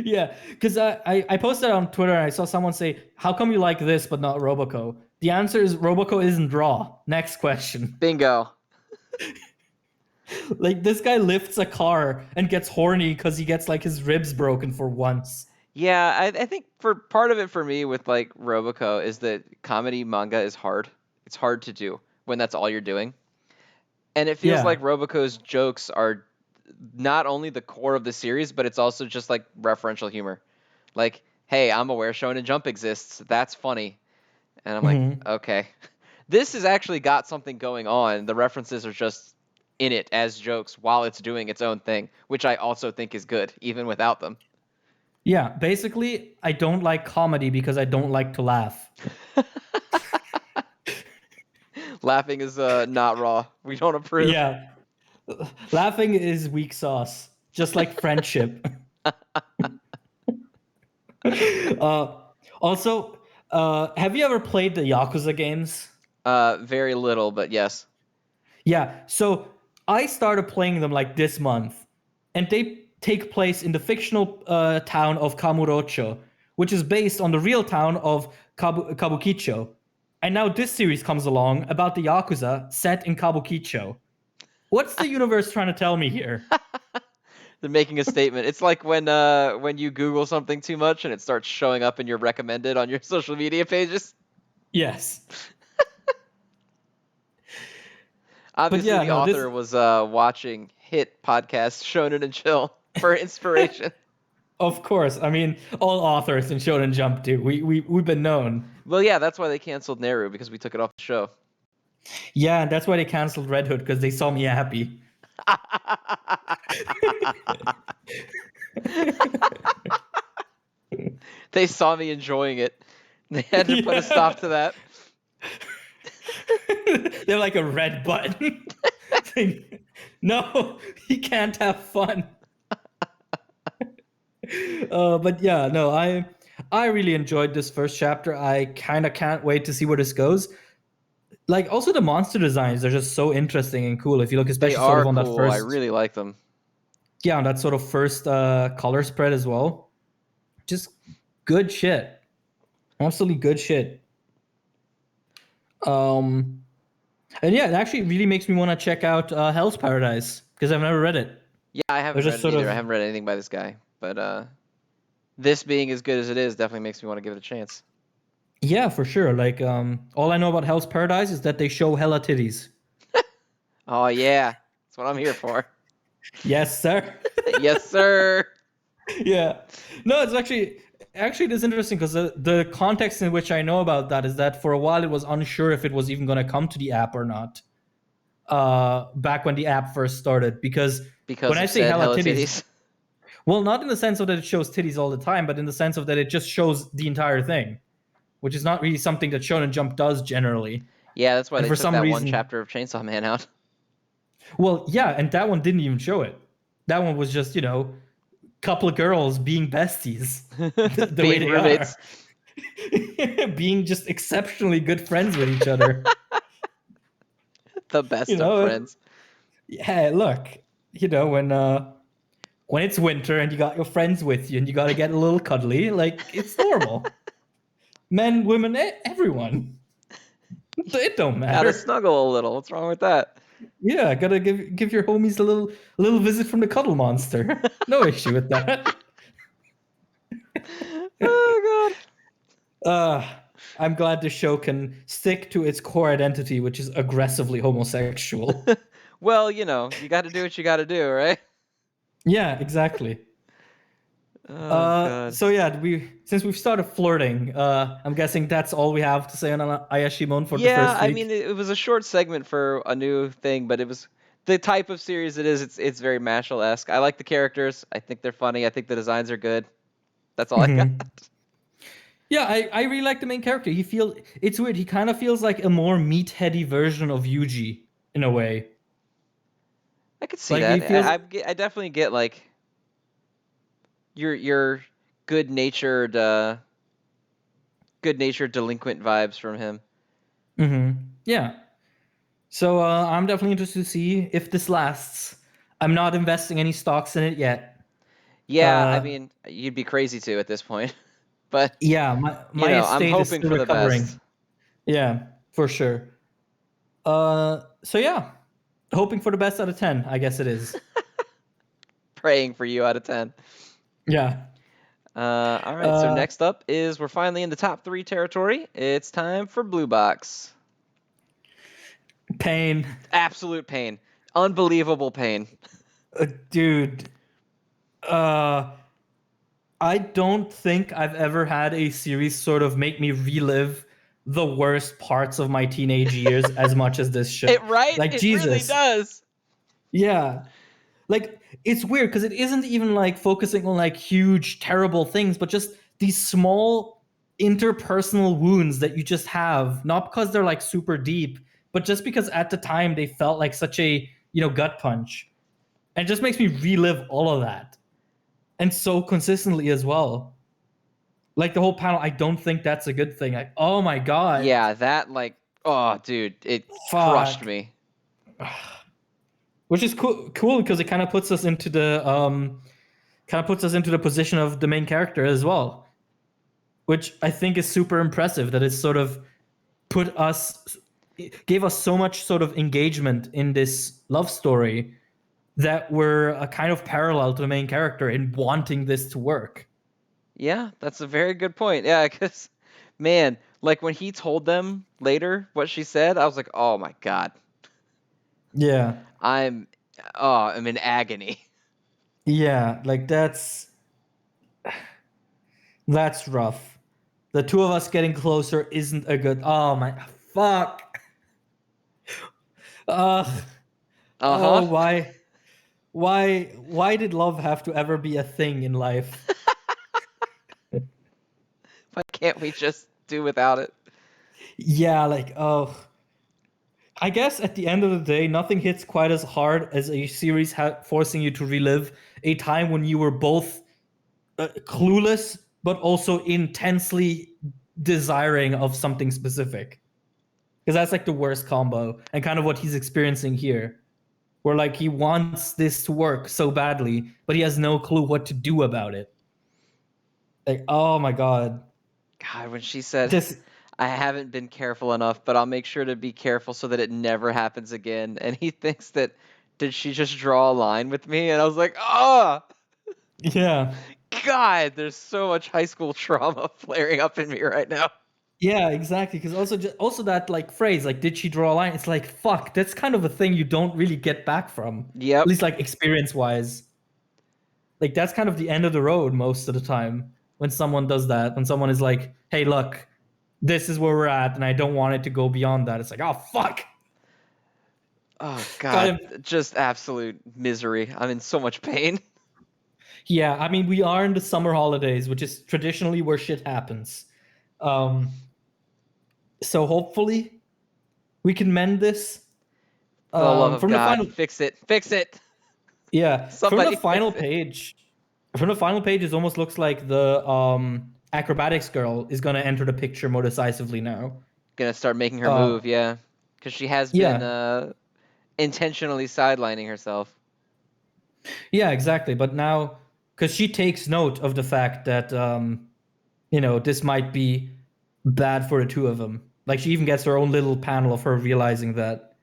Yeah, because I posted on Twitter and I saw someone say, "How come you like this but not Roboco?" The answer is Roboco isn't raw. Next question. Bingo. Like, this guy lifts a car and gets horny because he gets like his ribs broken for once. Yeah, I think for part of it for me with like Roboco is that comedy manga is hard. It's hard to do when that's all you're doing. And it feels Yeah. like Roboco's jokes are not only the core of the series, but it's also just like referential humor. Like, hey, I'm aware Shonen Jump exists. That's funny. And I'm like, okay. This has actually got something going on. The references are just in it as jokes while it's doing its own thing, which I also think is good, even without them. Yeah, basically, I don't like comedy because I don't like to laugh. Laughing is not raw. We don't approve. Yeah. Laughing is weak sauce, just like friendship. Also, have you ever played the Yakuza games? Very little, but yes. Yeah, so I started playing them like this month, and they take place in the fictional town of Kamurocho, which is based on the real town of Kabukicho. And now this series comes along about the Yakuza set in Kabukicho. What's the universe trying to tell me here? They're making a statement. It's like when you Google something too much and it starts showing up in your recommended on your social media pages. Yes. Obviously, yeah, the no, author was watching hit podcast Shonen and Chill for inspiration. Of course. I mean, all authors in Shonen Jump do. We've been known. Well, yeah, that's why they canceled Neru, because we took it off the show. Yeah, and that's why they canceled Red Hood, because they saw me happy. They saw me enjoying it. They had to put a stop to that. They're like a red button. No, he can't have fun. But yeah, no, I really enjoyed this first chapter. I kind of can't wait to see where this goes. Like, also the monster designs are just so interesting and cool. If you look, especially They sort are of on cool. that first, I really like them. Yeah, on that sort of first color spread as well. Just good shit. Absolutely good shit. And yeah, it actually really makes me want to check out Hell's Paradise because I've never read it. Yeah, I haven't read it either. I haven't read anything by this guy, but this being as good as it is definitely makes me want to give it a chance. Yeah, for sure. Like, all I know about Hell's Paradise is that they show hella titties. Oh yeah, that's what I'm here for. Yes, sir. Yes, sir. Yeah. No, it's actually it is interesting because the context in which I know about that is that for a while it was unsure if it was even going to come to the app or not. Back when the app first started, because when I say hella titties, well, not in the sense of that it shows titties all the time, but in the sense of that it just shows the entire thing, which is not really something that Shonen Jump does generally. Yeah, that's why and they for took some that reason, one chapter of Chainsaw Man out. Well, yeah, and that one didn't even show it. That one was just, couple of girls being besties the way Being they are. roommates. Being just exceptionally good friends with each other. The You best of know, friends. yeah, look, when it's winter and you got your friends with you and you got to get a little cuddly, like it's normal. Men, women, everyone. It don't Gotta matter. snuggle a little. What's wrong with that? Yeah, gotta give your homies a little visit from the cuddle monster. No issue with that. Oh Uh, I'm glad the show can stick to its core identity, which is aggressively homosexual. god. Well, you got to do what you got to do, right? Yeah, exactly. Oh god. So yeah, since we've started flirting, I'm guessing that's all we have to say on Ayashimon for the Yeah, first I mean, week. it was a short segment for a new thing, but it was the type of series it is. It's very Mashle-esque. I like the characters. I think they're funny. I think the designs are good. That's all I got. Hmm. Yeah, I really like the main character. It's weird. He kind of feels like a more meatheady version of Yuji in a way. I could see Like he that. feels. I definitely get like your good-natured good-natured delinquent vibes from him. Hmm. Yeah. So I'm definitely interested to see if this lasts. I'm not investing any stocks in it yet. Yeah, I Uh, mean, you'd be crazy to at this point. But, yeah, my I'm estate is hoping still for the best. recovering. Yeah, for sure. So yeah, hoping for the best out of 10. I guess it is. Praying for you out of 10. Yeah. All right, so Uh, next up is we're finally in the top 3 territory. It's time for Blue Box. Pain, Absolute pain. Unbelievable pain. dude. Uh, I don't think I've ever had a series sort of make me relive the worst parts of my teenage years as much as this shit. Right? Like It really Jesus. does. Yeah. Like it's weird because it isn't even like focusing on like huge terrible things, but just these small interpersonal wounds that you just have, not because they're like super deep, but just because at the time they felt like such a, gut punch. And it just makes me relive all of that. And so consistently as well. Like the whole panel, I don't think that's a good thing. Like, oh my god. Yeah, that like, oh, dude, it crushed Fuck. me. Which is cool because it kind of puts us into the position of the main character as well, which I think is super impressive that it's sort of put us gave us so much sort of engagement in this love story that we're a kind of parallel to the main character in wanting this to work. Yeah, that's a very good point. Yeah, because, man, like when he told them later what she said, I was like, oh my god, Yeah. I'm, I'm in agony. Yeah, like that's rough. The two of us getting closer isn't a good. Oh my fuck. Ugh. Uh Oh, huh. why did love have to ever be a thing in life? Why can't we just do without it? Yeah, like, oh, I guess at the end of the day, nothing hits quite as hard as a series forcing you to relive a time when you were both clueless but also intensely desiring of something specific. Because that's like the worst combo, and kind of what he's experiencing here, where like he wants this to work so badly, but he has no clue what to do about it. Like, oh my god, God, when she said, this. I haven't been careful enough, but I'll make sure to be careful so that it never happens again. And he thinks that, did she just draw a line with me? And I was like, oh, Yeah. God, there's so much high school trauma flaring up in me right now. Yeah, exactly. Because also that like phrase, like, did she draw a line? It's like, fuck, that's kind of a thing you don't really get back from. At Yep. least like experience wise. Like that's kind of the end of the road most of the time when someone does that. When someone is like, hey, look, this is where we're at, and I don't want it to go beyond that. It's like, oh fuck. Oh, Got God, him. just absolute misery. I'm in so much pain. Yeah, I mean, we are in the summer holidays, which is traditionally where shit happens. Um, so hopefully we can mend this. For the love of From the God, final fix it. Fix it. Yeah, from the Somebody final fix it. page, it almost looks like the acrobatics girl is gonna enter the picture more decisively now. Gonna start making her Uh, move, yeah, because she has been yeah, intentionally sidelining herself. yeah, exactly. But now, because she takes note of the fact that this might be bad for the two of them. Like she even gets her own little panel of her realizing that.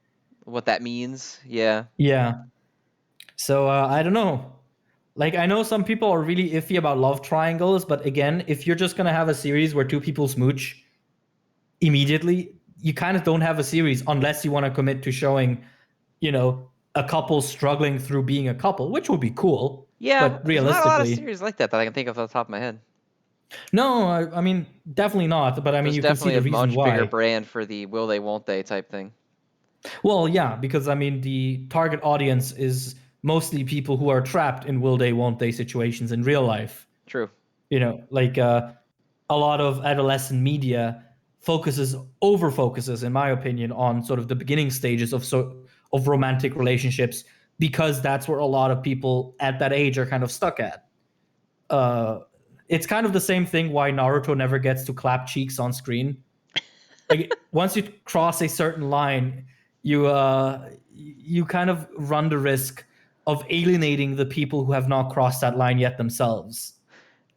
What that means, yeah. Yeah. So I don't know. Like I know some people are really iffy about love triangles, but again, if you're just gonna have a series where two people smooch immediately, you kind of don't have a series unless you want to commit to showing, a couple struggling through being a couple, which would be cool. Yeah, But there's not a lot of realistically, series like that I can think of off the top of my head. no, I mean, definitely not. But I mean, There's you can see definitely the a reason much bigger why. brand for the will they, won't they type thing. Well, yeah, because I mean, the target audience is mostly people who are trapped in will they, won't they situations in real life. True. Like a lot of adolescent media over focuses, in my opinion, on sort of the beginning stages of romantic relationships because that's where a lot of people at that age are kind of stuck at. Uh, it's kind of the same thing why Naruto never gets to clap cheeks on screen. Like once you cross a certain line, you kind of run the risk of alienating the people who have not crossed that line yet themselves.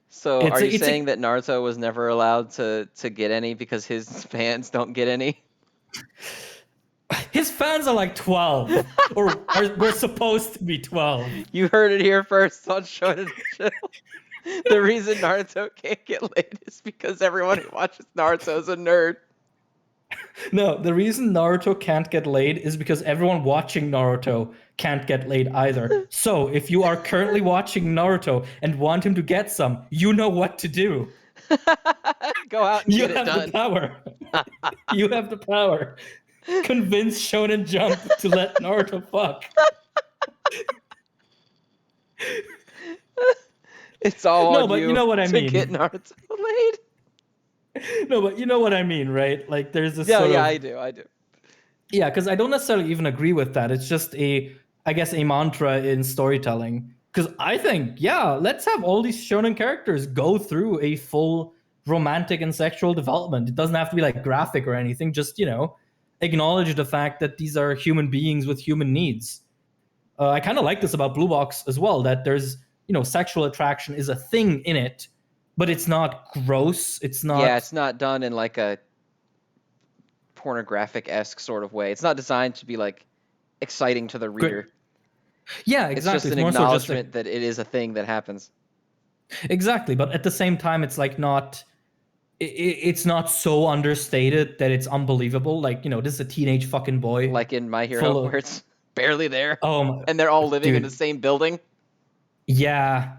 So, It's are you a, it's saying a that Naruto was never allowed to get any because his fans don't get any? His fans are like 12, we're supposed to be 12. You heard it here first on Shonen Chill. The reason Naruto can't get laid is because everyone who watches Naruto is a nerd. No, the reason Naruto can't get laid is because everyone watching Naruto can't get laid either. So, if you are currently watching Naruto and want him to get some, you know what to do. Go out and You get it have the done. power. You have the power. Convince Shonen Jump to let Naruto fuck. It's all No, on but you you know what I to get mean. Naruto laid. No, but you know what I mean, right? Like there's this Yeah, sort yeah, of I do. I do. yeah, because I don't necessarily even agree with that. It's just I guess, a mantra in storytelling. Because I think, yeah, let's have all these shonen characters go through a full romantic and sexual development. It doesn't have to be like graphic or anything. Just acknowledge the fact that these are human beings with human needs. I kind of like this about Blue Box as well. That there's sexual attraction is a thing in it, but it's not gross. It's Yeah, not it's not done in like a pornographic-esque sort of way. It's not designed to be like exciting to the great. reader. Yeah, It's exactly. just It's an more so just like acknowledgement that it is a thing that happens. exactly, but at the same time, it's like not. It's not so understated that it's unbelievable. Like this is a teenage fucking boy Like in My Hero, full where of it's barely there, oh my, and they're all living in the dude. same building. Yeah,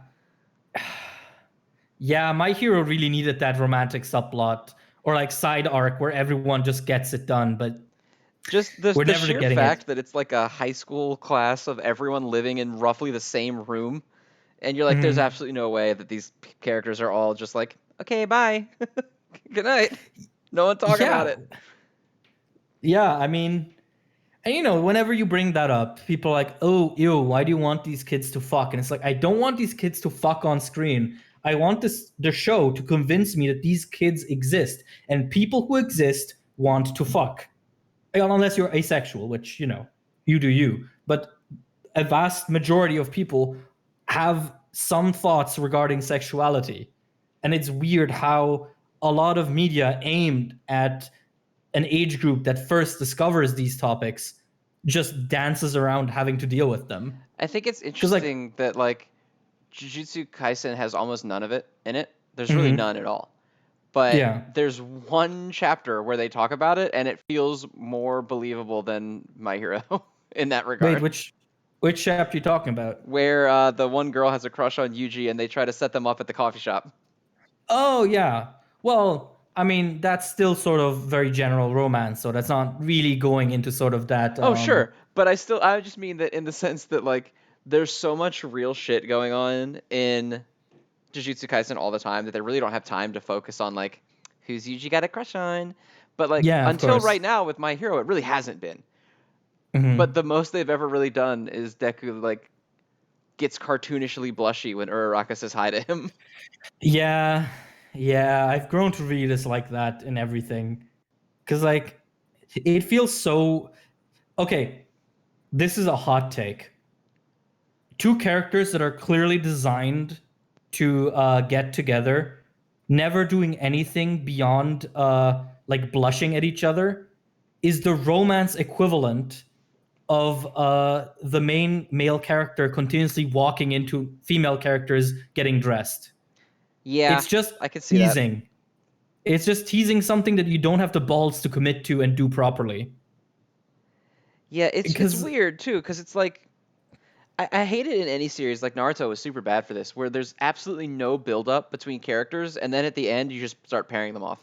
yeah. My Hero really needed that romantic subplot or like side arc where everyone just gets it done, but Just the we're the never sheer getting it. fact that it's like a high school class of everyone living in roughly the same room, and you're like, there's Mhm. absolutely no way that these characters are all just like, okay, bye, good night. No one talk about Yeah, it. yeah. I mean, and whenever you bring that up, people are like, "Oh, ew, why do you want these kids to fuck?" And it's like, I don't want these kids to fuck on screen. I want the show to convince me that these kids exist, and people who exist want to fuck. Unless you're asexual, which you do you. But a vast majority of people have some thoughts regarding sexuality, and it's weird how a lot of media aimed at an age group that first discovers these topics just dances around having to deal with them. I think it's Because like, interesting that like Jujutsu Kaisen has almost none of it in it. There's really mhm, none at all. But yeah. there's one chapter where they talk about it, and it feels more believable than My Hero in that Wait, regard. which chapter you talking about? Where the one girl has a crush on Yuji, and they try to set them up at the coffee shop. Oh yeah. Well, I mean that's still sort of very general romance, so that's not really going into sort of that. Oh, sure, but I just mean that in the sense that like there's so much real shit going on in Jujutsu Kaisen all the time that they really don't have time to focus on like who's Yuji got a crush on. But like Yeah, of until course. right now with My Hero, it really hasn't been. But Hmm. the most they've ever really done is Deku like gets cartoonishly blushy when Uraraka says hi to him. Yeah, yeah, I've grown to read this like that in everything. Because, like, it feels so. Okay, this is a hot take. Two characters that are clearly designed to get together, never doing anything beyond like blushing at each other, is the romance equivalent of the main male character continuously walking into female characters getting dressed. Yeah, It's just I can see that. teasing. It's just teasing something that you don't have the balls to commit to and do properly. Yeah, it's Because weird too, because it's like I hate it in any series. Like Naruto was super bad for this, where there's absolutely no build up between characters, and then at the end you just start pairing them off.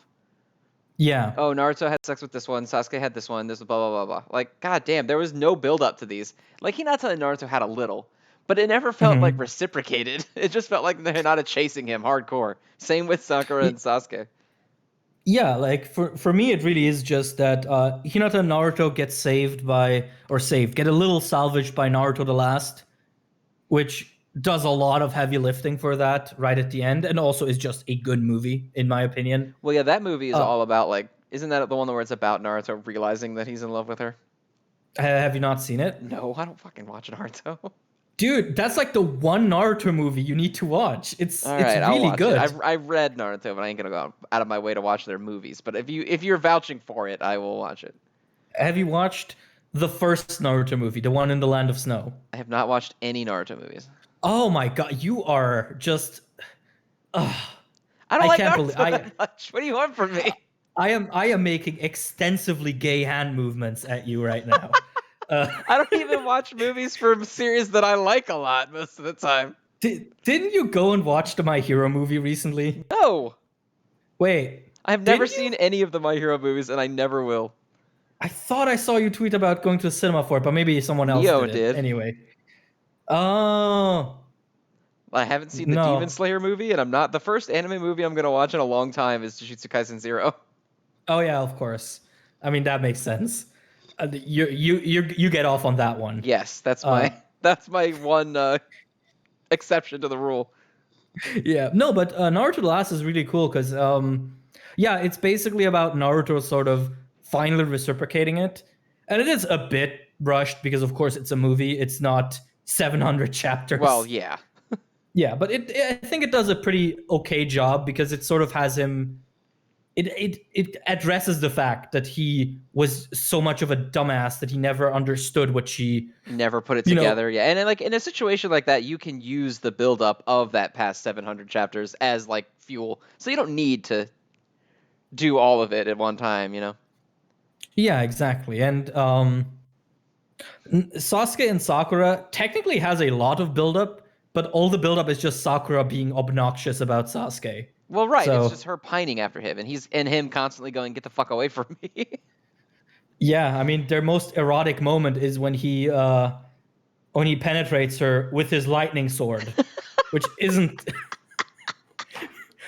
yeah, Oh, Naruto had sex with this one, Sasuke had this one, this blah blah blah blah. Like, god damn, there was no build up to these. Like Hinata and Naruto had a little, but it never felt like mhm. reciprocated. It just felt like Hinata chasing him hardcore. Same with Sakura and Sasuke. Yeah, like for me, it really is just that Hinata and Naruto get saved by or saved, get a little salvaged by Naruto the Last, which does a lot of heavy lifting for that right at the end, and also is just a good movie in my opinion. Well, yeah, that movie is Uh, all about like, isn't that the one where it's about Naruto realizing that he's in love with her? have you not seen it, No, I don't fucking watch Naruto. dude? That's like the one Naruto movie you need to watch. All It's right, I'll really watch it. good. I read Naruto, but I ain't gonna go out of my way to watch their movies. But if you're vouching for it, I will watch it. Have you watched the first Naruto movie, the one in the Land of Snow? I have not watched any Naruto movies. Oh my god, you are just. Uh, I don't I like can't believe Naruto that much. What do you want from me? I am making extensively gay hand movements at you right now. Uh, I don't even watch movies from series that I like a lot most of the time. didn't you go and watch the My Hero movie recently? No, Wait, I have never didn't seen you? any of the My Hero movies, and I never will. I thought I saw you tweet about going to the cinema for it, but maybe someone else Neo did it. did. Anyway. Oh, I haven't seen the Demon no. Slayer movie, and I'm not. The first anime movie I'm gonna watch in a long time is Jujutsu Kaisen 0. Oh yeah, of course. I mean that makes sense. You get off on that one. Yes, that's Uh, my one exception to the rule. yeah, no, but Naruto the Last is really cool because yeah, it's basically about Naruto sort of finally reciprocating it, and it is a bit rushed because of course it's a movie. It's not 700 Well, chapters. yeah. Yeah, but I think it does a pretty okay job because it sort of has him. It addresses the fact that he was so much of a dumbass that he never understood what she, Never put it you know. together. Yeah, and then, like in a situation like that, you can use the buildup of that past 700 chapters as like fuel, so you don't need to do all of it at one time. You know. Yeah, exactly, and Sasuke and Sakura technically has a lot of buildup, but all the buildup is just Sakura being obnoxious about Sasuke. Well, right. It's So just her pining after him, and him constantly going, "Get the fuck away from me." yeah, I mean their most erotic moment is when he penetrates her with his lightning sword, which isn't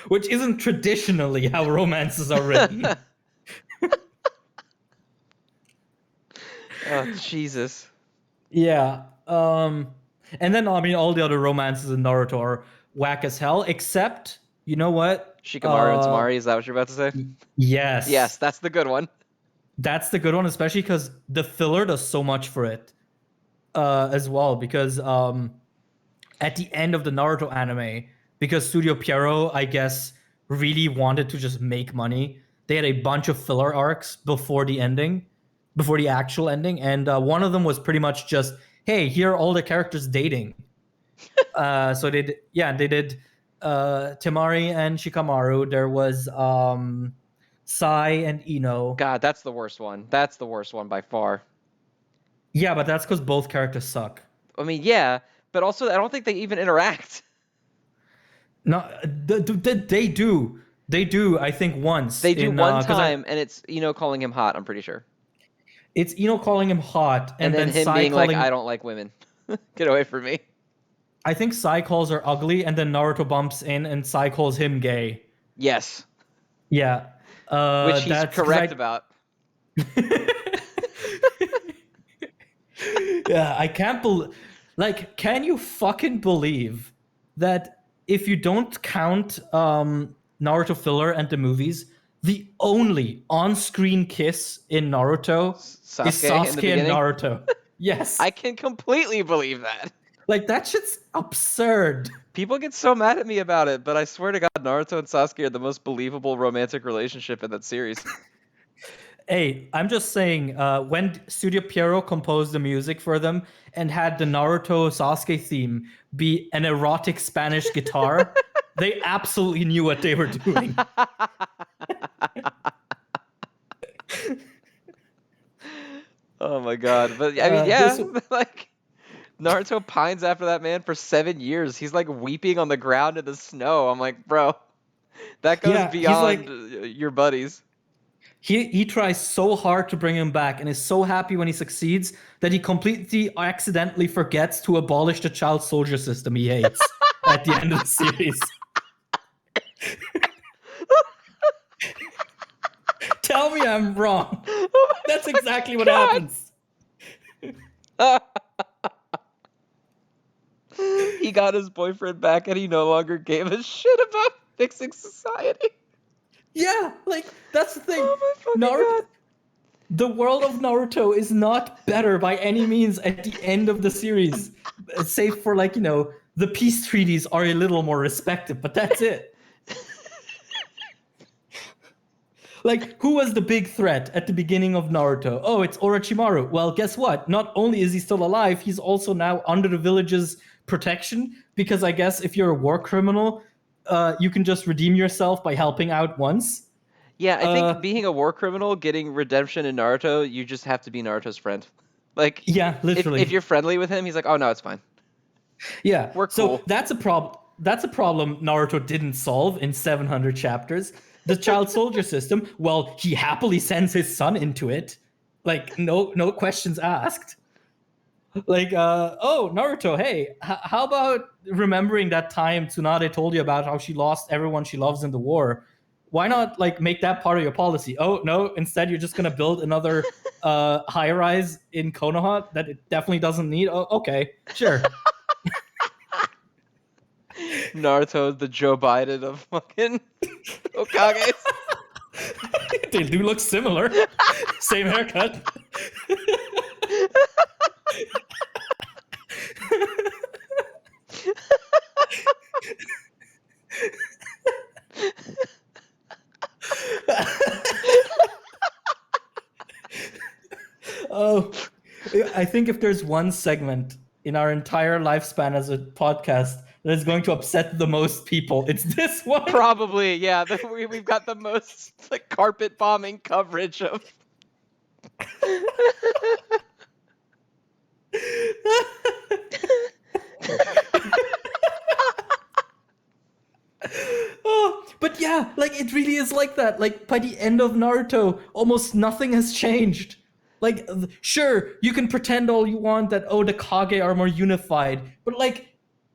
which isn't traditionally how romances are written. Oh Jesus. Yeah. And then I mean all the other romances in Naruto are whack as hell, except you know what? Shikamaru and Tamari. Is that what you're about to say? Yes, Yes. that's the good one. That's the good one, especially because the filler does so much for it. As well, because at the end of the Naruto anime, because Studio Pierrot, I guess, really wanted to just make money, they had a bunch of filler arcs before the ending, before the actual ending, and one of them was pretty much just, hey, here are all the characters dating. So they did Temari and Shikamaru. There was Sai and Ino. God, that's the worst one. That's the worst one by far. Yeah, but that's because both characters suck. I mean, yeah, but also I don't think they even interact. No, they do. They do. I think once They do in one because I time, and it's calling him hot. I'm pretty sure, it's Ino calling him hot, and and then then him Sai being like, calling. "I don't like women. Get away from me." I think Sai calls her ugly, and then Naruto bumps in, and Sai calls him gay. Yes, Yeah, which he's that's because correct about. yeah, I can't believe. Like, can you fucking believe that if you don't count Naruto filler and the movies, the only on-screen kiss in Naruto is Sasuke in the Sasuke and beginning. Naruto. Yes. I can completely believe that. Like, that shit's absurd. People get so mad at me about it, but I swear to God, Naruto and Sasuke are the most believable romantic relationship in that series. Hey, I'm just saying, when Studio Pierrot composed the music for them and had the Naruto Sasuke theme be an erotic Spanish guitar, they absolutely knew what they were doing. Oh my God! But I mean, yeah, This, like Naruto pines after that man for 7 years. He's like weeping on the ground in the snow. I'm like, bro, that goes yeah, he's beyond like, your buddies. he tries so hard to bring him back and is so happy when he succeeds that he completely accidentally forgets to abolish the child soldier system he hates at the end of the series. Tell me I'm wrong. Oh That's my exactly what God. happens. He got his boyfriend back and he no longer gave a shit about fixing society. Yeah, like that's the thing. Oh my fucking Naruto, God. the world of Naruto is not better by any means at the end of the series, save for like the peace treaties are a little more respected, but that's it. Like, who was the big threat at the beginning of Naruto? Oh, it's Orochimaru. Well, guess what? Not only is he still alive, he's also now under the village's protection, because I guess if you're a war criminal, you can just redeem yourself by helping out once. Yeah, I think being a war criminal, getting redemption in Naruto, you just have to be Naruto's friend. Like, Yeah, literally. if you're friendly with him, he's like, oh no, it's fine. Yeah. We're So cool. that's a problem. That's a problem Naruto didn't solve in 700 chapters. The child soldier system, well, he happily sends his son into it. Like, no questions asked. Like, oh, Naruto, hey, how about remembering that time Tsunade told you about how she lost everyone she loves in the war? Why not, like, make that part of your policy? Oh, no, instead you're just going to build another high-rise in Konoha that it definitely doesn't need? Oh, okay, sure. Naruto's the Joe Biden of fucking Hokages. They do look similar. Same haircut. Oh, I think if there's one segment in our entire lifespan as a podcast that is going to upset the most people, it's this one. Probably, yeah. We've got the most like carpet bombing coverage of. Oh, but yeah, like it really is like that. Like by the end of Naruto, almost nothing has changed. Like, sure, you can pretend all you want that, oh, the Kage are more unified, but like,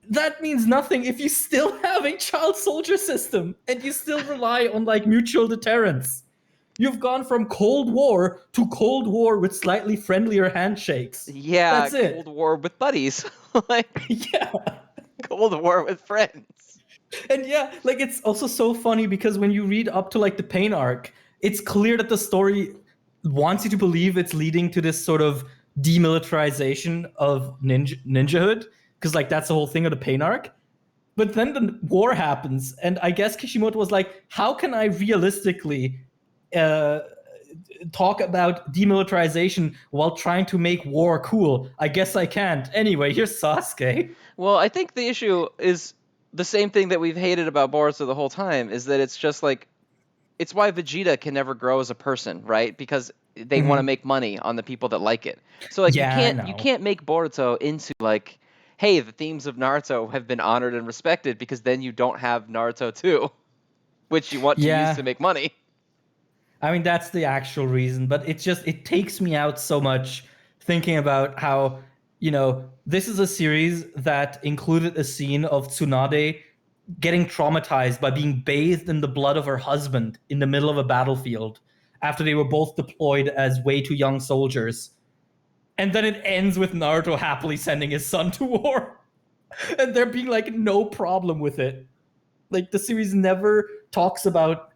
that means nothing if you still have a child soldier system and you still rely on like mutual deterrence. You've gone from Cold War to Cold War with slightly friendlier handshakes. Yeah, That's Cold it. War with buddies. Like, Yeah. Cold War with friends. And yeah, like it's also so funny because when you read up to like the Pain arc, it's clear that the story wants you to believe it's leading to this sort of demilitarization of ninjahood, because like that's the whole thing of the Pain arc. But then the war happens, and I guess Kishimoto was like, "How can I realistically uh, talk about demilitarization while trying to make war cool? I guess I can't." Anyway, here's Sasuke. Well, I think the issue is the same thing that we've hated about Boruto the whole time, is that it's just like, it's why Vegeta can never grow as a person, right? Because they want to Mhm. make money on the people that like it. So like Yeah, I you know. can't make Boruto into like, hey, the themes of Naruto have been honored and respected, because then you don't have Naruto 2, which you want to use to Yeah, make money. I mean, that's the actual reason, but it takes me out so much thinking about how, this is a series that included a scene of Tsunade getting traumatized by being bathed in the blood of her husband in the middle of a battlefield after they were both deployed as way too young soldiers. And then it ends with Naruto happily sending his son to war. And there being like no problem with it. Like the series never talks about.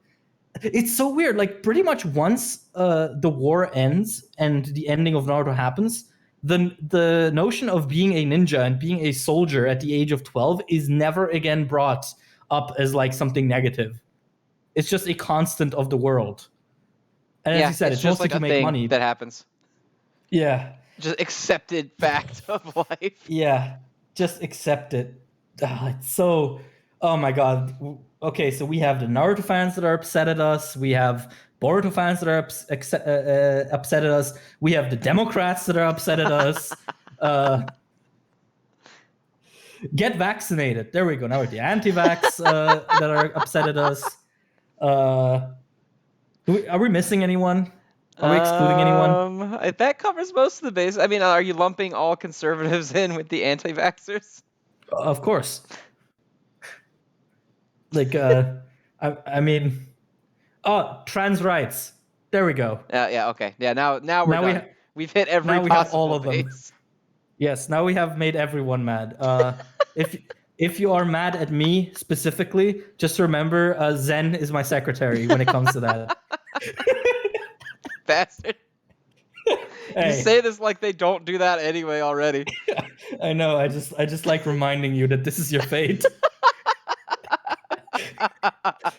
It's so weird. Like pretty much once the war ends and the ending of Naruto happens, the notion of being a ninja and being a soldier at the age of 12 is never again brought up as like something negative. It's just a constant of the world. And as Yeah, you said, it's it's just mostly like to a make thing money. that happens. Yeah. Just accepted fact of life. Yeah. Just accept it. It's so. Oh my god. Okay, so we have the Naruto fans that are upset at us. We have Boruto fans that are upset at us. We have the Democrats that are upset at us. Get vaccinated. There we go. Now we're the anti-vax that are upset at us. Are we missing anyone? Are we excluding anyone? That covers most of the base. I mean, are you lumping all conservatives in with the anti-vaxxers? Of course. Like, I mean, trans rights. There we go. Yeah, okay. Yeah, now we're Now done. We've hit every now we have possible all of them. base. Yes, now we have made everyone mad. If you are mad at me specifically, just remember Zen is my secretary when it comes to that. Bastard. Hey, You say this like they don't do that anyway already. I know. I just like reminding you that this is your fate.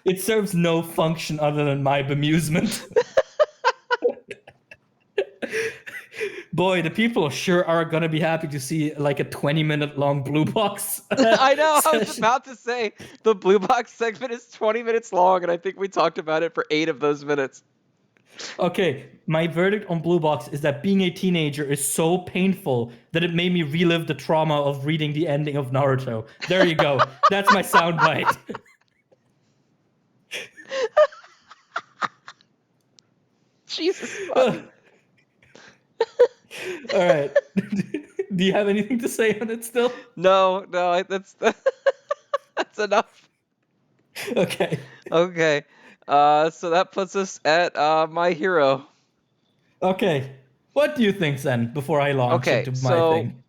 It serves no function other than my bemusement. Boy, the people sure are gonna be happy to see like a 20-minute long blue box. I know. I was session. about to say the blue box segment is 20 minutes long, and I think we talked about it for 8 of those minutes. Okay, my verdict on Blue Box is that being a teenager is so painful that it made me relive the trauma of reading the ending of Naruto. There you go. That's my soundbite. Jesus fuck. All right. Do you have anything to say on it still? No, that's that's enough. Okay. Okay. So that puts us at My Hero. Okay. What do you think then before I launch into my thing?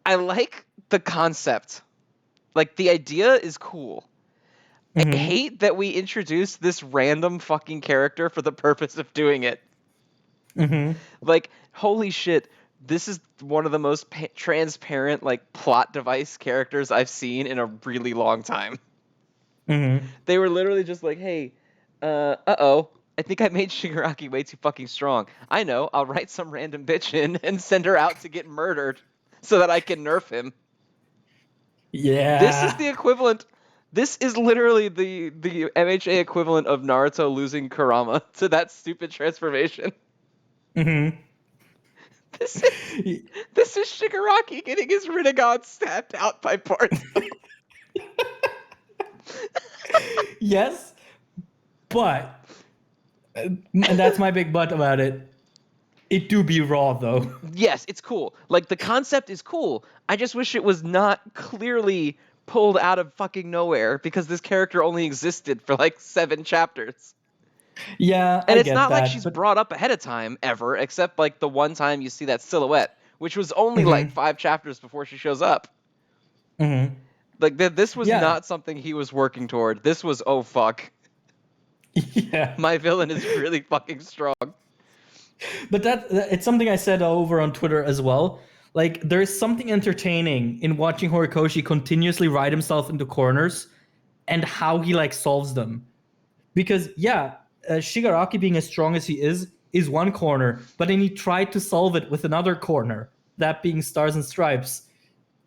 I like the concept. Like the idea is cool. I hate that we introduced this random fucking character for the purpose of doing it. Like, holy shit, this is one of the most transparent, like, plot device characters I've seen in a really long time. They were literally just like, hey, uh-oh, I think I made Shigaraki way too fucking strong. I know, I'll write some random bitch in and send her out to get murdered so that I can nerf him. Yeah. This is the equivalent. This is literally the MHA equivalent of Naruto losing Kurama to that stupid transformation. This is Shigaraki getting his Rinnegan stabbed out by Boruto. Yes, but and that's my big but about it. It do be raw though. Yes, it's cool. Like the concept is cool. I just wish it was not clearly pulled out of fucking nowhere because this character only existed for like 7 chapters. Yeah, And I it's get not that, like she's brought up ahead of time ever, except like the one time you see that silhouette, which was only like 5 chapters before she shows up. Like this was not something he was working toward. This was, oh fuck. Yeah. My villain is really fucking strong. But that it's something I said over on Twitter as well. Like there's something entertaining in watching Horikoshi continuously ride himself into corners and how he like solves them. Because Shigaraki being as strong as he is one corner, but then he tried to solve it with another corner, that being Stars and Stripes.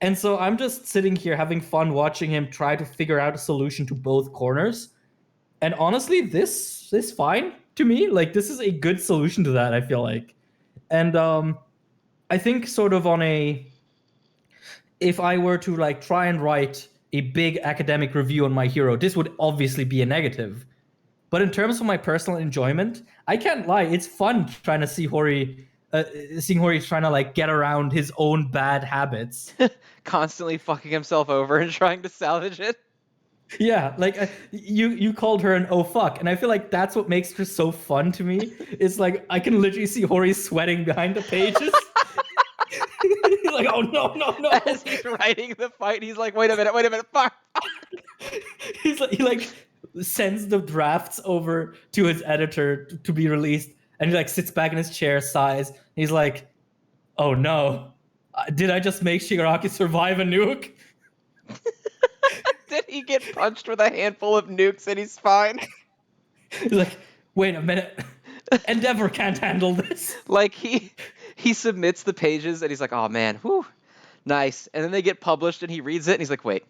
And so I'm just sitting here having fun watching him try to figure out a solution to both corners. And honestly, this is fine to me. Like, this is a good solution to that, I feel like. And I think sort of if I were to like try and write a big academic review on My Hero, this would obviously be a negative. But in terms of my personal enjoyment, I can't lie. It's fun trying to see seeing Hori trying to like get around his own bad habits. Constantly fucking himself over and trying to salvage it. Yeah, like you called her an oh fuck, and I feel like that's what makes her so fun to me. It's like I can literally see Hori sweating behind the pages. like, oh no. As he's writing the fight, he's like, wait a minute, fuck. He like sends the drafts over to his editor to be released, and he like sits back in his chair, sighs. He's like, "Oh no, did I just make Shigaraki survive a nuke?" Did he get punched with a handful of nukes and he's fine? He's like, "Wait a minute, Endeavor can't handle this." Like he submits the pages and he's like, oh man, whew, nice. And then they get published and he reads it and he's like, wait.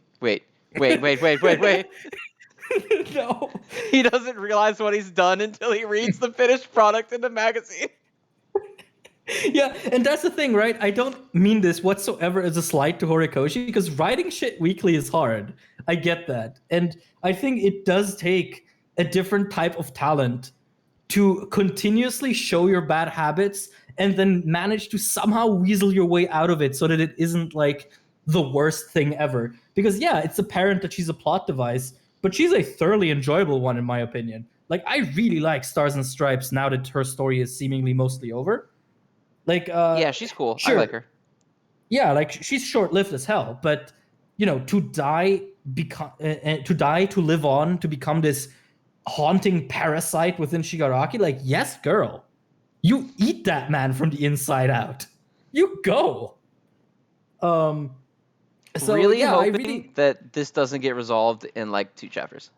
No. He doesn't realize what he's done until he reads the finished product in the magazine. Yeah, and that's the thing, right? I don't mean this whatsoever as a slight to Horikoshi, because writing shit weekly is hard. I get that. And I think it does take a different type of talent to continuously show your bad habits and then manage to somehow weasel your way out of it so that it isn't like the worst thing ever. Because yeah, it's apparent that she's a plot device, but she's a thoroughly enjoyable one in my opinion. Like, I really like Stars and Stripes now that her story is seemingly mostly over. Like, Yeah, she's cool. sure. I like her. Yeah, like she's short-lived as hell, but to die, to live on, to become this haunting parasite within Shigaraki, like, yes, girl, you eat that man from the inside out. You go. So really yeah, hoping that this doesn't get resolved in like 2 chapters.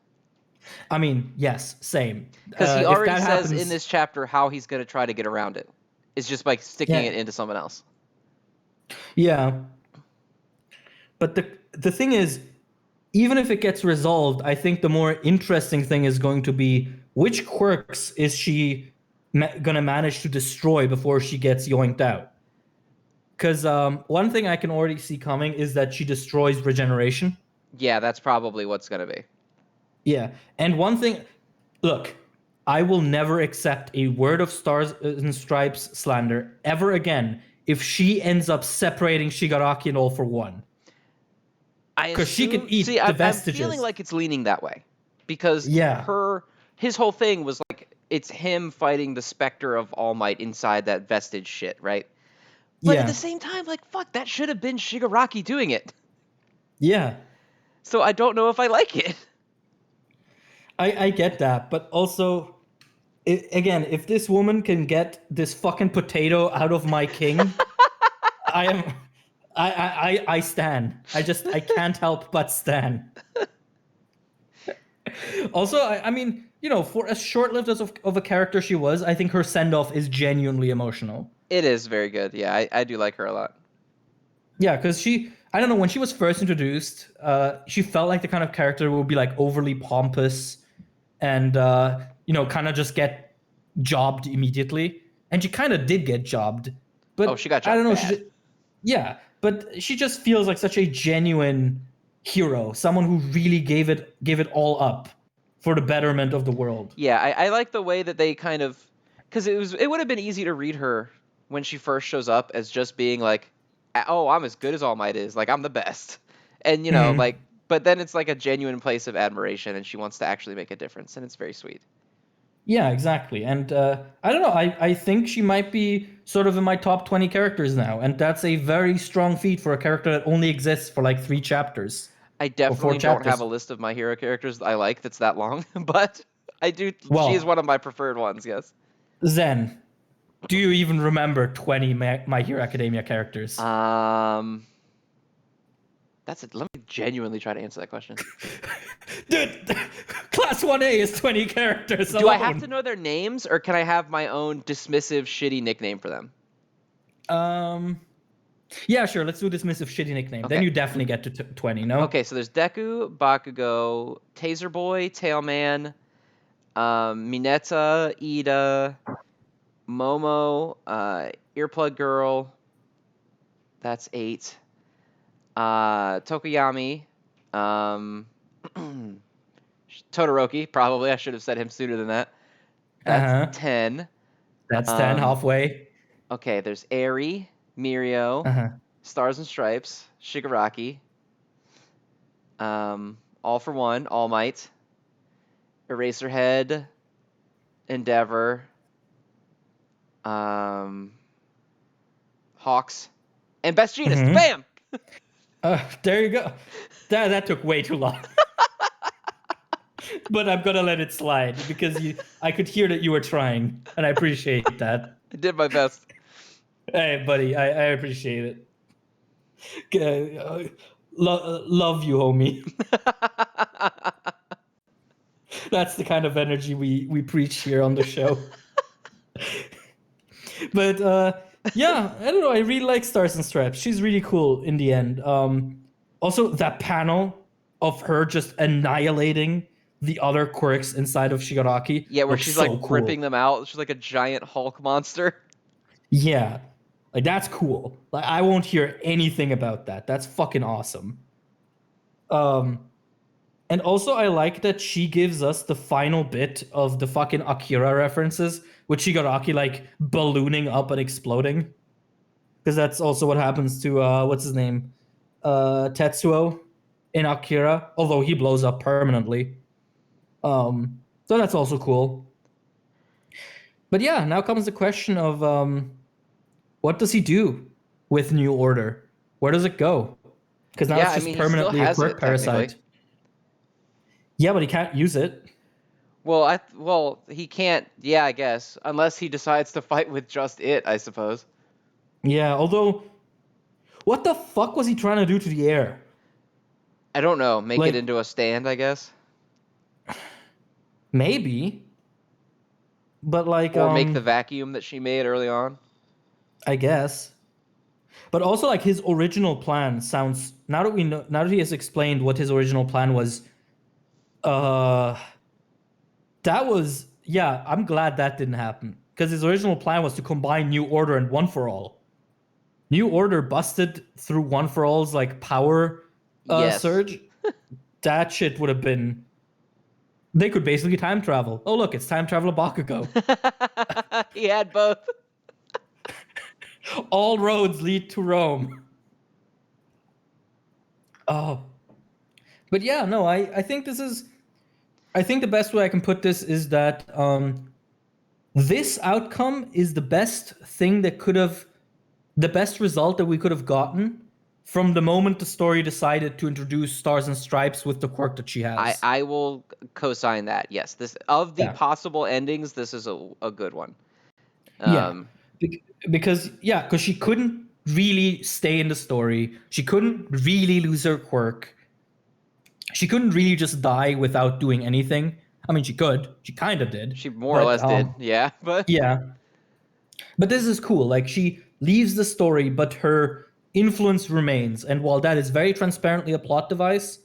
I mean, yes, same. Because he If already that says happens, in this chapter how he's going to try to get around it. It's just by sticking Yeah. it into someone else. Yeah. But the thing is, even if it gets resolved, I think the more interesting thing is going to be which quirks is she gonna manage to destroy before she gets yoinked out. Because one thing I can already see coming is that she destroys regeneration. Yeah, that's probably what's going to be. Yeah, and one thing, look, I will never accept a word of Stars and Stripes slander ever again if she ends up separating Shigaraki and All for One. Because she can eat the vestiges. I'm feeling like it's leaning that way. Because Yeah. his whole thing was like, it's him fighting the specter of All Might inside that vestige shit, right? But at the same time, like, fuck, that should have been Shigaraki doing it. Yeah. So I don't know if I like it. I get that, but also, again, if this woman can get this fucking potato out of my king, I stan. I can't help but stan. Also, I mean, for as short-lived as of a character she was, I think her send-off is genuinely emotional. It is very good. Yeah, I do like her a lot. Yeah, because I don't know, when she was first introduced, she felt like the kind of character who would be like overly pompous and kind of just get jobbed immediately. And she kind of did get jobbed, but she got jobbed I don't know. bad. But she just feels like such a genuine hero, someone who really gave it all up for the betterment of the world. Yeah, I like the way that they kind of, because it would have been easy to read her when she first shows up as just being like, oh, I'm as good as All Might is, like I'm the best, and like, but then it's like a genuine place of admiration, and she wants to actually make a difference, and it's very sweet. Yeah, exactly. And I don't know, I think she might be sort of in my top 20 characters now, and that's a very strong feat for a character that only exists for like 3 chapters. I definitely don't have a list of my hero characters I like that's that long, but I do. She is one of my preferred ones, yes. Zen, do you even remember 20 My Hero Academia characters? That's it. Let me genuinely try to answer that question. Dude, Class 1A is 20 characters alone. Do I have to know their names, or can I have my own dismissive, shitty nickname for them? Yeah, sure. Let's do dismissive, shitty nickname. Okay. Then you definitely get to 20, no? Okay, so there's Deku, Bakugo, Taser Boy, Tailman, Mineta, Ida, Momo, Earplug Girl. That's 8. Tokoyami, Todoroki, probably. I should have said him sooner than that. That's 10. That's 10, halfway. Okay, there's Eri, Mirio, Stars and Stripes, Shigaraki, All for One, All Might, Eraserhead, Endeavor, Hawks, And best jeanist, Mm-hmm. bam! There you go. That took way too long. But I'm gonna let it slide because I could hear that you were trying, and I appreciate that. I did my best. Hey, buddy, I appreciate it. Love you, homie. That's the kind of energy we preach here on the show. But yeah, I don't know. I really like Stars and Stripes. She's really cool in the end. Also, that panel of her just annihilating the other quirks inside of Shigaraki Yeah, where looks she's like so cool. ripping them out. She's like a giant Hulk monster. Yeah, like that's cool. Like I won't hear anything about that. That's fucking awesome. And also I like that she gives us the final bit of the fucking Akira references, with Shigaraki like ballooning up and exploding. Because that's also what happens to what's his name? Tetsuo in Akira, although he blows up permanently. So that's also cool. But yeah, now comes the question of what does he do with New Order? Where does it go? Because now Yeah, it's I just mean, he still permanently a has quirk it technically. parasite. Yeah, but he can't use it. Well, he can't. Yeah, I guess unless he decides to fight with just it, I suppose. Yeah, although, what the fuck was he trying to do to the air? I don't know. Make it Like, into a stand, I guess, maybe, but like, or make the vacuum that she made early on. I guess. But also, like, his original plan sounds. Now that we know, now that he has explained what his original plan was, uh, that was yeah. I'm glad that didn't happen because his original plan was to combine New Order and One for All. New Order busted through One for All's like power Yes. surge. That shit would have been. They could basically time travel. Oh look, it's time travel Bakugo. He had both. All roads lead to Rome. Oh, but yeah, no, I think this is. I think the best way I can put this is that this outcome is the best thing that could have, the best result that we could have gotten from the moment the story decided to introduce Stars and Stripes with the quirk that she has. I will co-sign that. Yes, this of the Yeah. possible endings, this is a good one. Yeah. Because she couldn't really stay in the story. She couldn't really lose her quirk. She couldn't really just die without doing anything. I mean, she could. She kind of did. She more or But less did. Yeah, but yeah. But this is cool. Like she leaves the story, but her influence remains. And while that is very transparently a plot device,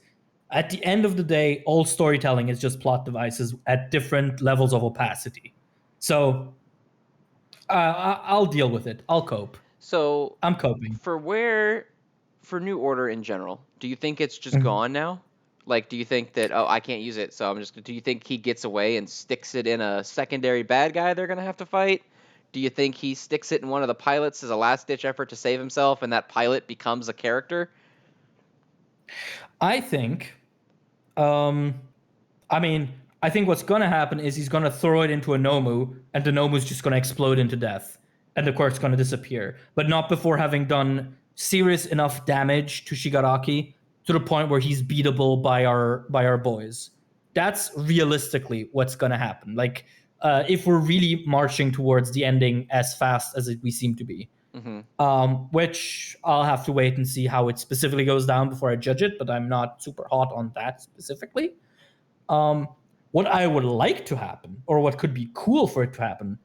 at the end of the day, all storytelling is just plot devices at different levels of opacity. So I'll deal with it. I'll cope. so I'm coping. for New Order in general, do you think it's just gone now? Like, do you think that I can't use it, so I'm just? Do you think he gets away and sticks it in a secondary bad guy they're gonna have to fight? Do you think he sticks it in one of the pilots as a last ditch effort to save himself, and that pilot becomes a character? I think, um, I mean, I think what's gonna happen is he's gonna throw it into a Nomu, and the Nomu's just gonna explode into death, and the quirk's gonna disappear, but not before having done serious enough damage to Shigaraki to the point where he's beatable by our boys. That's realistically what's gonna happen. Like, if we're really marching towards the ending as fast as we seem to be. Mm-hmm. Which I'll have to wait and see how it specifically goes down before I judge it, but I'm not super hot on that specifically. What I would like to happen, or what could be cool for it to happen,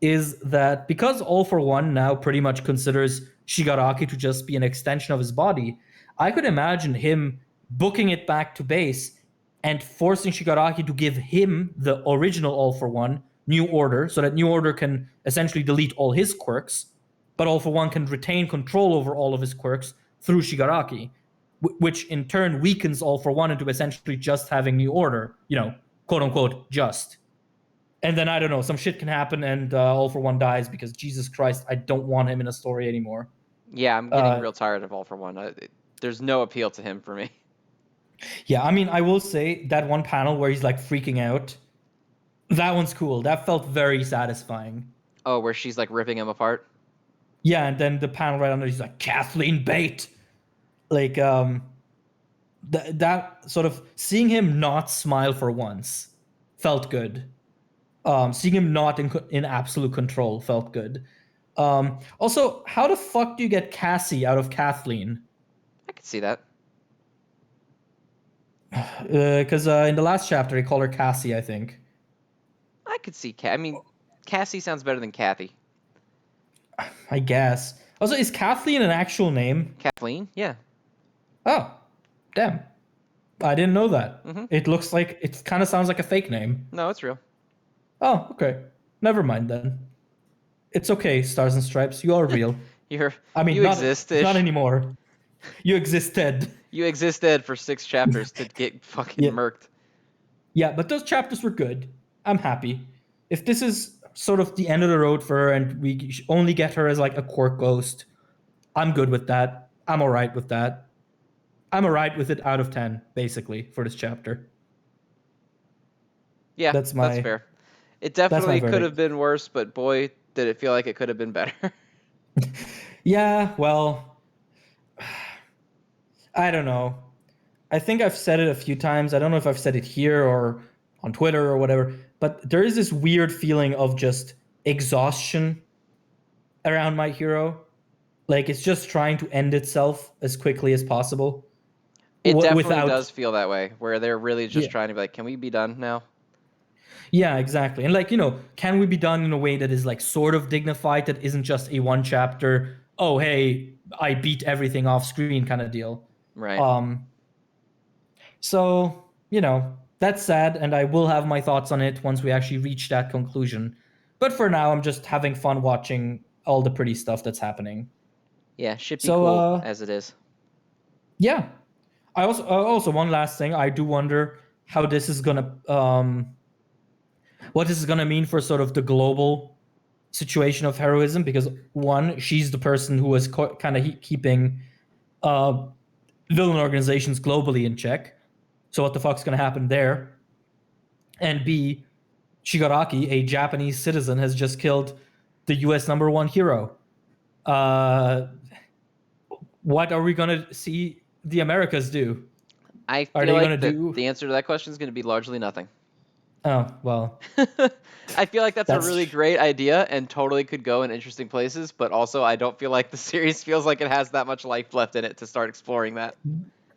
is that because All for One now pretty much considers Shigaraki to just be an extension of his body, I could imagine him booking it back to base and forcing Shigaraki to give him the original All for One, New Order, so that New Order can essentially delete all his quirks, but All for One can retain control over all of his quirks through Shigaraki, which in turn weakens All for One into essentially just having New Order, quote unquote, just. And then I don't know, some shit can happen and All for One dies because Jesus Christ, I don't want him in a story anymore. Yeah, I'm getting real tired of All for One. There's no appeal to him for me. Yeah, I mean, I will say that one panel where he's like freaking out, that one's cool. That felt very satisfying. Oh, where she's like ripping him apart? Yeah, and then the panel right under, he's like, Kathleen Bate. Like, that sort of seeing him not smile for once felt good. Seeing him not in absolute control felt good. Also, how the fuck do you get Cassie out of Kathleen? I could see that. Because in the last chapter, they call her Cassie, I think. I could see. I mean, Cassie sounds better than Kathy. I guess. Also, is Kathleen an actual name? Kathleen? Yeah. Oh, damn. I didn't know that. Mm-hmm. It kind of sounds like a fake name. No, it's real. Oh, okay. Never mind then. It's okay, Stars and Stripes. You are real. I mean, You exist not ish. anymore. You existed. You existed for 6 chapters to get fucking Yeah. murked. Yeah, but those chapters were good. I'm happy. If this is sort of the end of the road for her and we only get her as like a quirk ghost, I'm good with that. I'm all right with that. I'm all right with it out of 10, basically, for this chapter. Yeah, That's that's my fair. It that's my definitely could have verdict. been worse, but boy, did it feel like it could have been better. Yeah, well, I don't know. I think I've said it a few times. I don't know if I've said it here or on Twitter or whatever, but there is this weird feeling of just exhaustion around My Hero. Like it's just trying to end itself as quickly as possible It definitely without. does feel that way, where they're really Yeah. just trying to be like, can we be done now? Yeah, exactly. And like, can we be done in a way that is like sort of dignified, that isn't just a one chapter, oh hey, I beat everything off screen kind of deal. Right. Um so, that's sad, and I will have my thoughts on it once we actually reach that conclusion. But for now, I'm just having fun watching all the pretty stuff that's happening. Yeah, should be So cool as it is. yeah. I also one last thing, I do wonder how this is gonna what this is gonna mean for sort of the global situation of heroism, because one, she's the person who is kind of keeping uh, villain organizations globally in check. So what the fuck's gonna happen there? And B, Shigaraki, a Japanese citizen, has just killed the U.S. #1 hero. Uh, what are we gonna see the Americas do? I Are feel they gonna like that do? the answer to that question is going to be largely nothing. Oh well, I feel like that's a really that's great idea and totally could go in interesting places, but also I don't feel like the series feels like it has that much life left in it to start exploring that.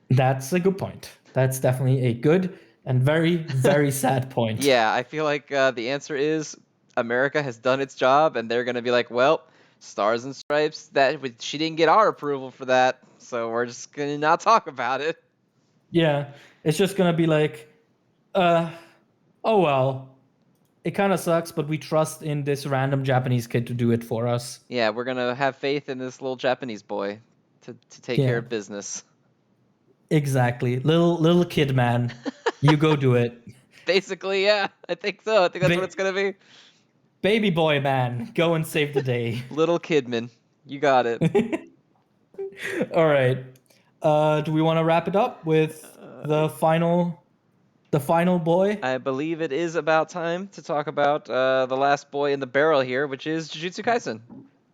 that's a good point. That's definitely a good and very very sad point. Yeah, I feel like the answer is America has done its job, and they're going to be like, well, Stars and Stripes, she didn't get our approval for that, so we're just going to not talk about it. Yeah, it's just gonna be like, uh, oh well, it kind of sucks, but we trust in this random Japanese kid to do it for us. Yeah, we're going to have faith in this little Japanese boy to take care Yeah, of business. exactly. Little kid man, you go do it. Basically, yeah, I think so. I think that's what Ba- it's going to be. baby boy man, go and save the day. Little Kidman. You got it. All right. Do we want to wrap it up with I, the final boy? I believe it is about time to talk about the last boy in the barrel here, which is Jujutsu Kaisen.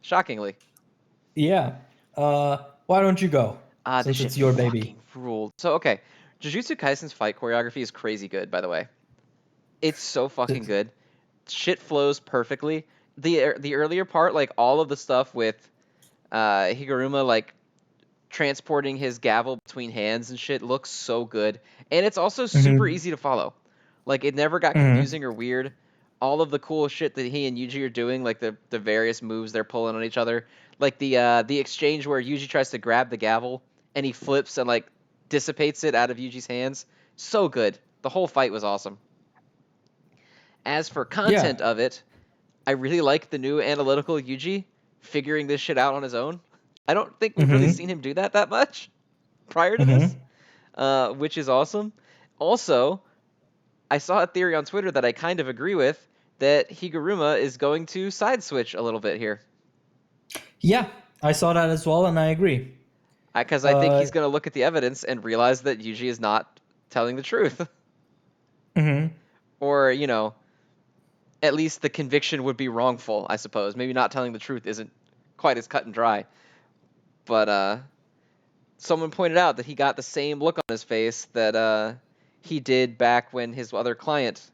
Shockingly. Yeah. Why don't you go? This Since shit it's your baby. fucking ruled. So, okay. Jujutsu Kaisen's fight choreography is crazy good, by the way. It's so fucking good. Shit flows perfectly. The earlier part, like all of the stuff with Higuruma, like transporting his gavel between hands and shit, looks so good. And it's also super Mm-hmm. easy to follow. Like, it never got Mm-hmm. confusing or weird. All of the cool shit that he and Yuji are doing, like the various moves they're pulling on each other, like the exchange where Yuji tries to grab the gavel and he flips and like dissipates it out of Yuji's hands, so good. The whole fight was awesome. As for Yeah. content of it, I really like the new analytical Yuji figuring this shit out on his own. I don't think we've really Mm-hmm. seen him do that much prior to this, Mm-hmm. which is awesome. Also, I saw a theory on Twitter that I kind of agree with, that Higuruma is going to side switch a little bit here. Yeah, I saw that as well, and I agree. Because I think Uh, he's going to look at the evidence and realize that Yuji is not telling the truth. mhm. Or, at least the conviction would be wrongful, I suppose. Maybe not telling the truth isn't quite as cut and dry. But someone pointed out that he got the same look on his face that he did back when his other client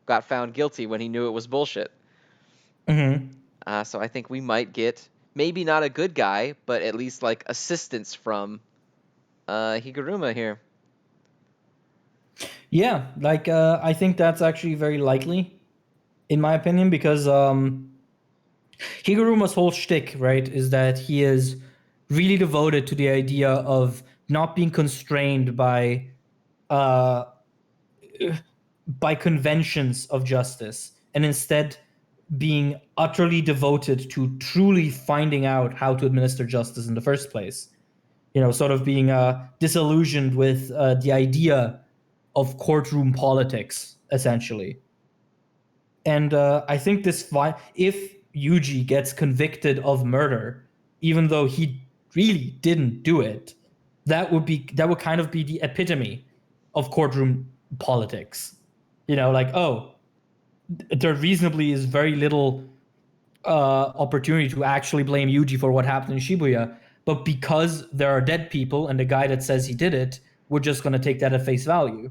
got found guilty when he knew it was bullshit. So I think we might get maybe not a good guy, but at least like assistance from Higuruma here. Yeah, like I think that's actually very likely, in my opinion, because Higuruma's whole shtick, right, is that he is really devoted to the idea of not being constrained uh, by conventions of justice, and instead being utterly devoted to truly finding out how to administer justice in the first place. You know, sort of being disillusioned with the idea of courtroom politics, essentially. And I think if Yuji gets convicted of murder, even though he really didn't do it, that would kind of be the epitome of courtroom politics. You know, like, oh, there reasonably is very little opportunity to actually blame Yuji for what happened in Shibuya, but because there are dead people and the guy that says he did it, we're just going to take that at face value.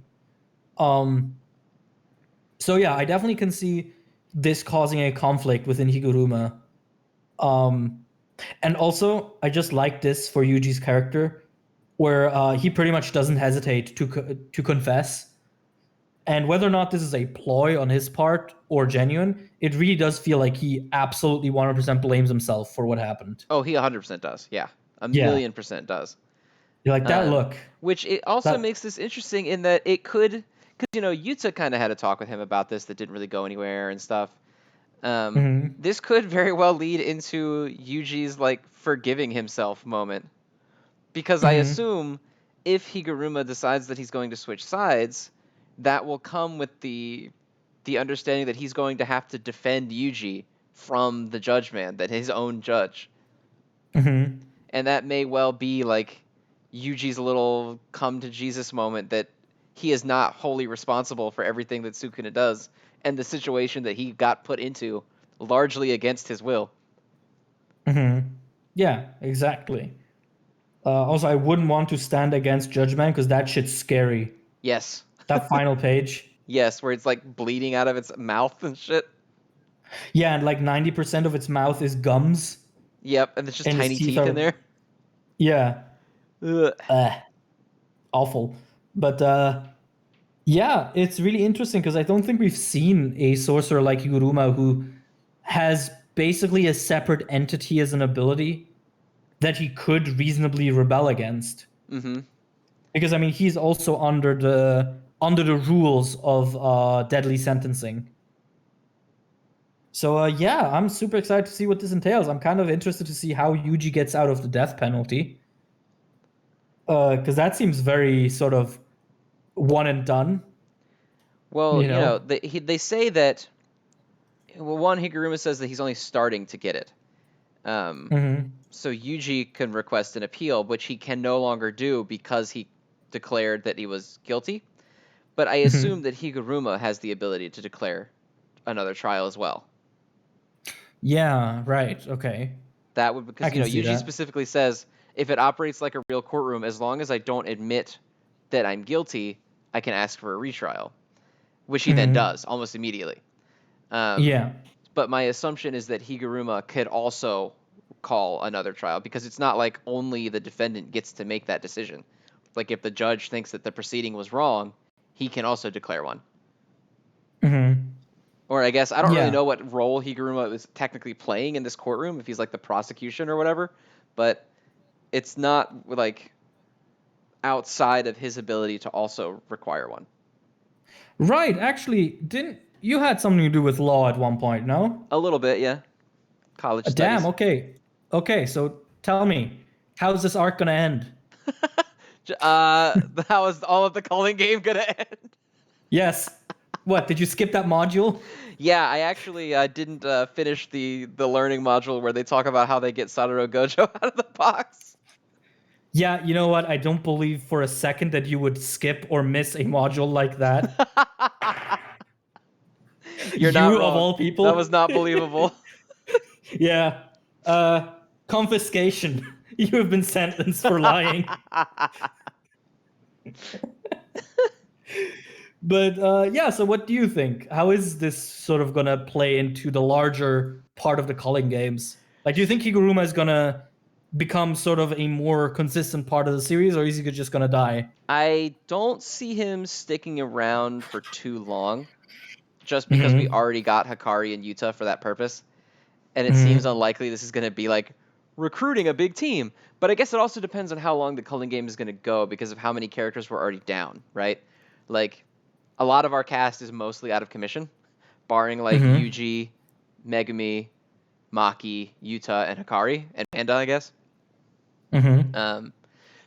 So yeah, I definitely can see this causing a conflict within Higuruma. And also, I just like this for Yuji's character, where he pretty much doesn't hesitate to confess. And whether or not this is a ploy on his part or genuine, it really does feel like he absolutely 100% blames himself for what happened. Oh, he 100% does. Yeah, a Yeah. million percent does. You're like, that look. Which it also That- makes this interesting in that it could, because Yuta kind of had a talk with him about this that didn't really go anywhere and stuff. This could very well lead into Yuji's like forgiving himself moment, because I assume if Higuruma decides that he's going to switch sides, that will come with the understanding that he's going to have to defend Yuji from the judge man, that his own judge. And that may well be like Yuji's little come to Jesus moment, that he is not wholly responsible for everything that Sukuna does and the situation that he got put into largely against his will. Yeah, exactly. Also, I wouldn't want to stand against Judge Man because that shit's scary. Yes. That final page. Yes, where it's like bleeding out of its mouth and shit. Yeah, and like 90% of its mouth is gums. Yep, and there's just And his tiny teeth teeth are- in there. Yeah. Ugh. Awful. But yeah, it's really interesting because I don't think we've seen a sorcerer like Higuruma who has basically a separate entity as an ability that he could reasonably rebel against. Because I mean, he's also under the rules of deadly sentencing. So yeah, I'm super excited to see what this entails. I'm kind of interested to see how Yuji gets out of the death penalty. Because that seems very sort of one and done. Well, they say that. Well, one, Higuruma says that he's only starting to get it. So Yuji can request an appeal, which he can no longer do because he declared that he was guilty. But I assume that Higuruma has the ability to declare another trial as well. Yeah, right. Okay. That would, because Yuji specifically says, if it operates like a real courtroom, as long as I don't admit that I'm guilty, I can ask for a retrial, which he then does almost immediately. Yeah. But my assumption is that Higuruma could also call another trial, because it's not like only the defendant gets to make that decision. Like if the judge thinks that the proceeding was wrong, he can also declare one. Or I guess I don't really know what role Higuruma is technically playing in this courtroom, if he's like the prosecution or whatever, but it's not like outside of his ability to also require one. Right. Actually, didn't you had something to do with law at one point? No. A little bit, yeah. College studies. Damn. Okay. Okay. So tell me, how's this arc gonna end? How is all of the calling game gonna end? Yes. What? Did you skip that module? Yeah, I actually didn't finish the learning module where they talk about how they get Satoru Gojo out of the box. Yeah, you know what? I don't believe for a second that you would skip or miss a module like that. You're not wrong. Of all people. That was not believable. Yeah. confiscation. You have been sentenced for lying. But yeah, so what do you think? How is this sort of gonna play into the larger part of the culling games? Like, do you think Higuruma is gonna become sort of a more consistent part of the series, or is he just gonna die? I don't see him sticking around for too long, just because we Mm-hmm. already got Hikari and Yuta for that purpose, and it seems Mm-hmm. unlikely this is going to be like recruiting a big team. But I guess it also depends on how long the culling game is going to go because of how many characters we're already down, right? Like, a lot of our cast is mostly out of commission, barring like Mm-hmm. Yuji, Megumi, Maki, Yuta, and Hikari, and Panda, I guess. Mm-hmm. Um,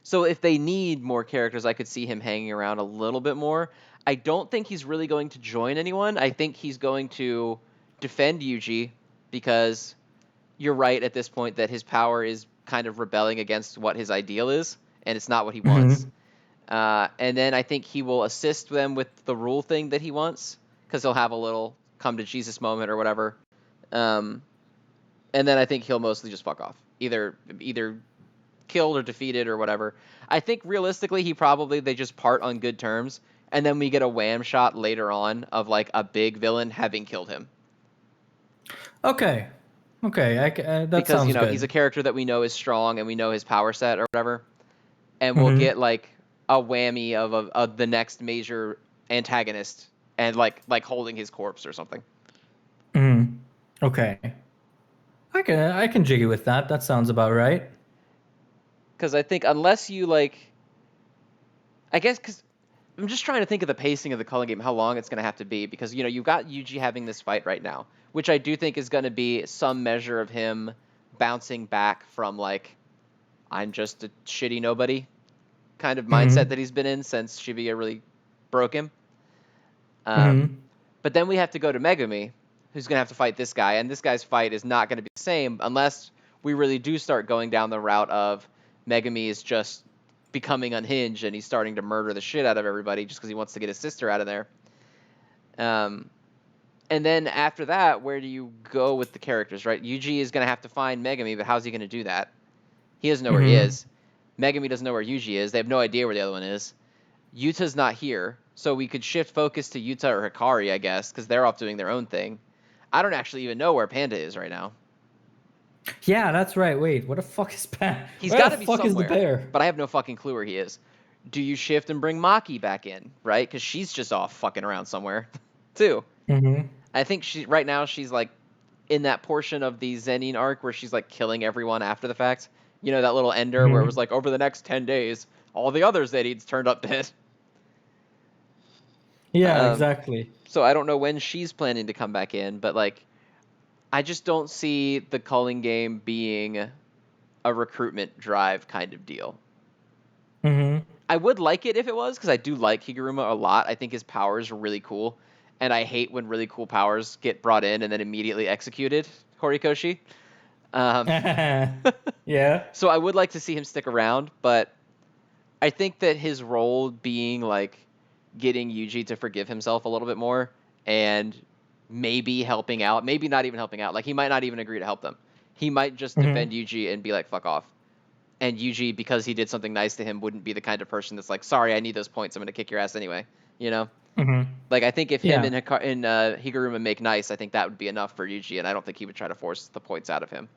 so if they need more characters, I could see him hanging around a little bit more. I don't think he's really going to join anyone. I think he's going to defend Yuji because you're right at this point that his power is kind of rebelling against what his ideal is, and it's not what he wants. Mm-hmm. And then I think he will assist them with the rule thing that he wants because he'll have a little come to Jesus moment or whatever. Um, and then I think he'll mostly just fuck off, either killed or defeated or whatever. I think realistically they just part on good terms, and then we get a wham shot later on of like a big villain having killed him. Okay. Okay. That Because sounds he's a good. character that we know is strong and we know his power set or whatever, and we'll Mm-hmm. get like a whammy of the next major antagonist and like holding his corpse or something. Mm-hmm. Okay. I can jiggy with that. That sounds about right. Because I think unless you like, I guess because I'm just trying to think of the pacing of the culling game, how long it's going to have to be, because you've got Yuji having this fight right now, which I do think is going to be some measure of him bouncing back from like I'm just a shitty nobody kind of mindset Mm-hmm. that he's been in since Shibuya really broke him. Um, Mm-hmm. but then we have to go to Megumi, who's going to have to fight this guy, and this guy's fight is not going to be the same unless we really do start going down the route of Megumi is just becoming unhinged and he's starting to murder the shit out of everybody just because he wants to get his sister out of there. Um, and then after that, where do you go with the characters, right? Yuji is going to have to find Megumi, but how's he going to do that? He doesn't know where he Mm-hmm. is. Megumi doesn't know where Yuji is. They have no idea where the other one is. Yuta's not here, so we could shift focus to Yuta or Hikari, I guess, because they're off doing their own thing. I don't actually even know where Panda is right now. Yeah, that's right. Wait, what the fuck is Pan? He's Where got the to be fuck is the somewhere, bear? but I have no fucking clue where he is. Do you shift and bring Maki back in, right? Because she's just off fucking around somewhere, too. Mm-hmm. I think right now she's like in that portion of the Zenin arc where she's like killing everyone after the fact. That little ender where it was Mm-hmm. like over the next 10 days, all the other Zenins turned up dead. Yeah, Um, exactly. so I don't know when she's planning to come back in, but like I just don't see the culling game being a recruitment drive kind of deal. Mm-hmm. I would like it if it was, because I do like Higuruma a lot. I think his powers are really cool, and I hate when really cool powers get brought in and then immediately executed. Horikoshi. Um, Yeah. so I would like to see him stick around, but I think that his role being like getting Yuji to forgive himself a little bit more and maybe helping out, maybe not even helping out. Like he might not even agree to help them. He might just defend Mm-hmm. Yuji and be like, fuck off. And Yuji, because he did something nice to him, wouldn't be the kind of person that's like, sorry, I need those points. I'm going to kick your ass anyway. You know? Mm-hmm. Like, I think if him Yeah. and, Higuruma make nice, I think that would be enough for Yuji, and I don't think he would try to force the points out of him.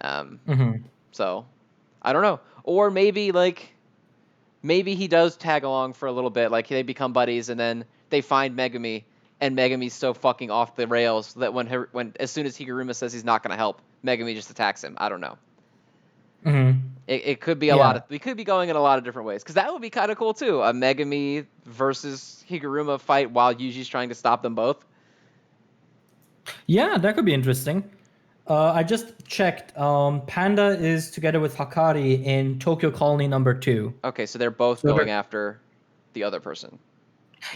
Um, Mm-hmm. so, I don't know. Or maybe he does tag along for a little bit. Like, they become buddies, and then they find Megumi, and Megumi's so fucking off the rails that when as soon as Higuruma says he's not going to help, Megumi just attacks him. I don't know. Mm-hmm. It could be Yeah. we could be going in a lot of different ways, because that would be kind of cool too. A Megami versus Higuruma fight while Yuji's trying to stop them both. Yeah, that could be interesting. I just checked. Panda is together with Hakari in Tokyo Colony number 2. Okay, so they're both So going they're after the other person.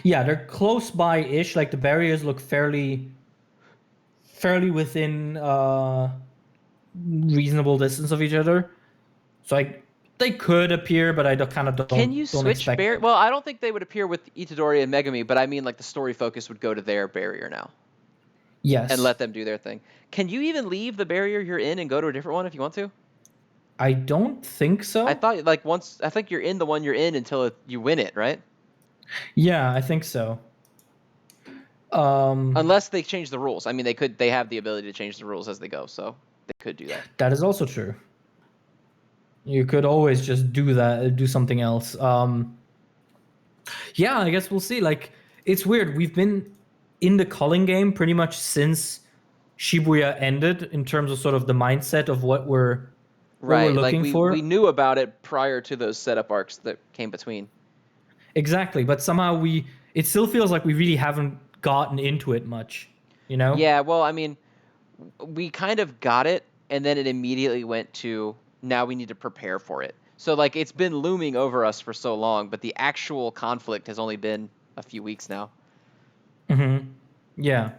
yeah, they're close by-ish. Like the barriers look fairly within reasonable distance of each other. So they could appear, but I kind of Can you don't switch expect barrier? it. Well, I don't think they would appear with Itadori and Megami, but I mean like the story focus would go to their barrier now and Yes. let them do their thing. Can you even leave the barrier you're in and go to a different one if you want to? I don't think I so. thought like once I think you're in the one you're in until you win it, right? Yeah, I think so. Unless they change the rules. I mean, they have the ability to change the rules as they go, so they could do that. That is also true. You could always just do that, do something else. Yeah, I guess we'll see. Like, it's weird. We've been in the culling game pretty much since Shibuya ended in terms of sort of the mindset of what we're Right. Like looking we for. knew about it prior to those setup arcs that came between. Exactly, but somehow it still feels like we really haven't gotten into it much, you know? Yeah, well, I mean, we kind of got it and then it immediately went to now we need to prepare for it. So like it's been looming over us for so long, but the actual conflict has only been a few weeks now. Yeah.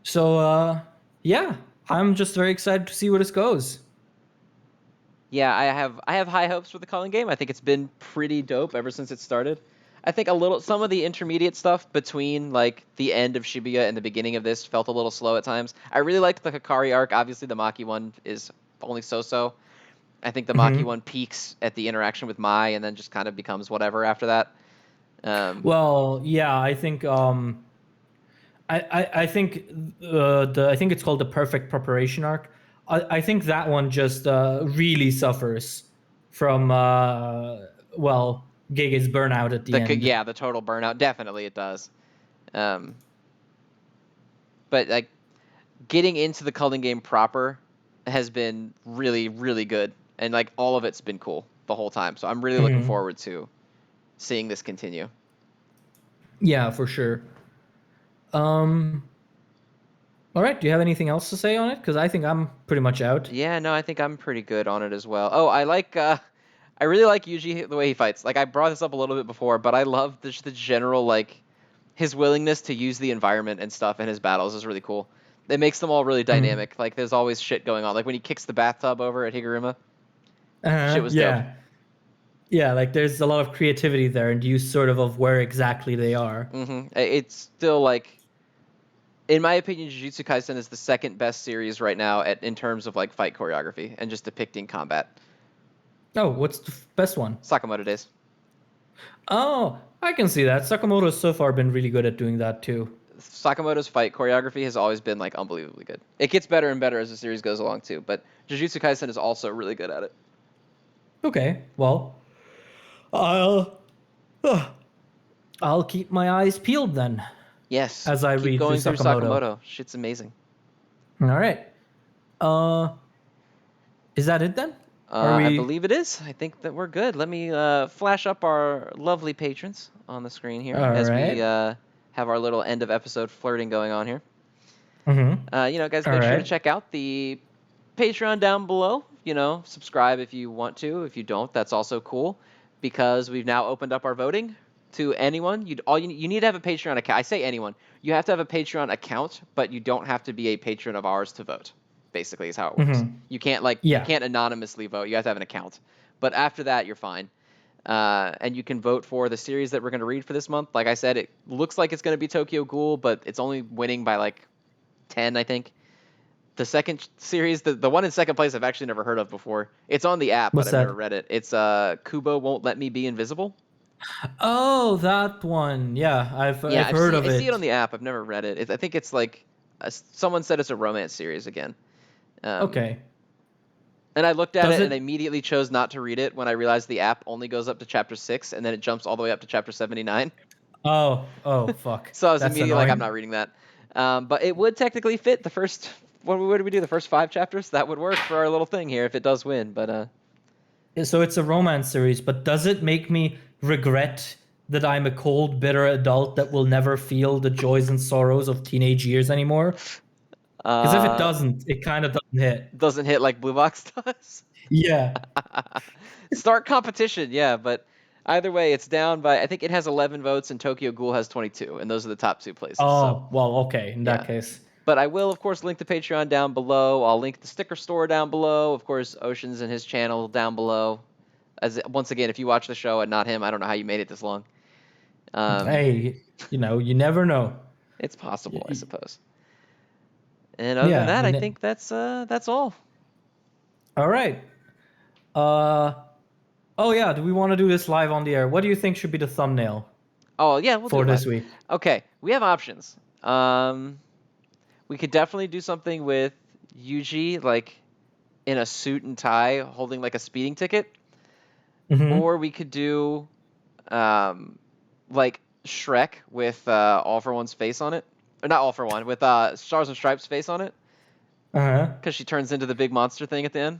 So yeah, I'm just very excited to see where this goes. Yeah, I have high hopes for the calling game. I think it's been pretty dope ever since it started. I think a little some of the intermediate stuff between like the end of Shibuya and the beginning of this felt a little slow at times. I really liked the Hikari arc. Obviously, the Maki one is only so-so. I think the Maki one peaks at the interaction with Mai and then just kind of becomes whatever after that. Well, yeah, I think I think I think it's called the perfect preparation arc. I think that one just really suffers from well, Gege's burnout at the end. Yeah, the total burnout definitely it does. Um, but like getting into the culling game proper has been really really good, and like all of it's been cool the whole time. So I'm really looking forward to seeing this continue. Yeah, for sure. Um, all right. Do you have anything else to say on it? Because I think I'm pretty much out. Yeah, no, I think I'm pretty good on it as well. Oh, I really like Yuji the way he fights. Like I brought this up a little bit before, but I love the general like his willingness to use the environment and stuff in his battles is really cool. It makes them all really dynamic. Like there's always shit going on. Like when he kicks the bathtub over at Higuruma, shit was dope. Yeah. Yeah, like there's a lot of creativity there and use sort of where exactly they are. It's still like, in my opinion, Jujutsu Kaisen is the second best series right now in terms of like fight choreography and just depicting combat. Oh, what's the best one? Sakamoto Days. Oh, I can see that. Sakamoto's so far been really good at doing that too. Sakamoto's fight choreography has always been like unbelievably good. It gets better and better as the series goes along too, but Jujutsu Kaisen is also really good at it. Okay, well, I'll uh, I'll keep my eyes peeled then Yes, as I keep read through going through Sakamoto. Sakamoto. Shit's amazing. All right. Uh, is that it then? Are I we? believe it is. I think that we're good. Let me flash up our lovely patrons on the screen here All as we right. have our little end of episode flirting going on here. Mm-hmm. Guys, All make sure to right. check out the Patreon down below. Subscribe if you want to. If you don't, that's also cool because we've now opened up our voting to anyone. You need to have a Patreon account. I say anyone. You have to have a Patreon account, but you don't have to be a patron of ours to vote. Basically, is how it works. Mm-hmm. You Yeah. can't anonymously vote. You have to have an account. But after that, you're fine. And you can vote for the series that we're going to read for this month. Like I said, it looks like it's going to be Tokyo Ghoul, but it's only winning by like 10, I think. The second series, the one in second place, I've actually never heard of before. It's on the app, but What's I've never that? read it. It's Kubo Won't Let Me Be Invisible. Oh, that one. Yeah, I've Yeah, I've heard of I see it on it. the app. I've never read it. I think it's like someone said it's a romance series again. Um, Okay. and I looked at Does it and it? I immediately chose not to read it when I realized the app only goes up to chapter 6 and then it jumps all the way up to chapter 79. Oh, fuck. So I was That's immediately like, I'm not annoying. reading that. But it would technically fit the first. What did we do? The first 5 chapters? That would work for our little thing here if it does win. But So it's a romance series, but does it make me regret that I'm a cold, bitter adult that will never feel the joys and sorrows of teenage years anymore? Because if it uh, doesn't, it kind of doesn't hit. doesn't hit like Blue Box does. Yeah. Start competition, yeah. But either way, it's down by. I think it has 11 votes and Tokyo Ghoul has 22, and those are the top 2 places. So Oh, well, okay. In that yeah. case. But I will, of course, link the Patreon down below. I'll link the sticker store down below. Of course, Ocean's and his channel down below. As once again, if you watch the show and not him, I don't know how you made it this long. Hey, you never know. It's possible, I Y- suppose. And other than Yeah. that, I think that's all. All right. Oh yeah, do we want to do this live on the air? What do you think should be the thumbnail Oh yeah, we'll do for it live. this week? Okay, we have options. We could definitely do something with Yuji like in a suit and tie, holding like a speeding ticket, Mm-hmm. or we could do like Shrek with All for One's face on it, or not All for One, with Stars and Stripes face on it, Uh-huh. because she turns into the big monster thing at the end.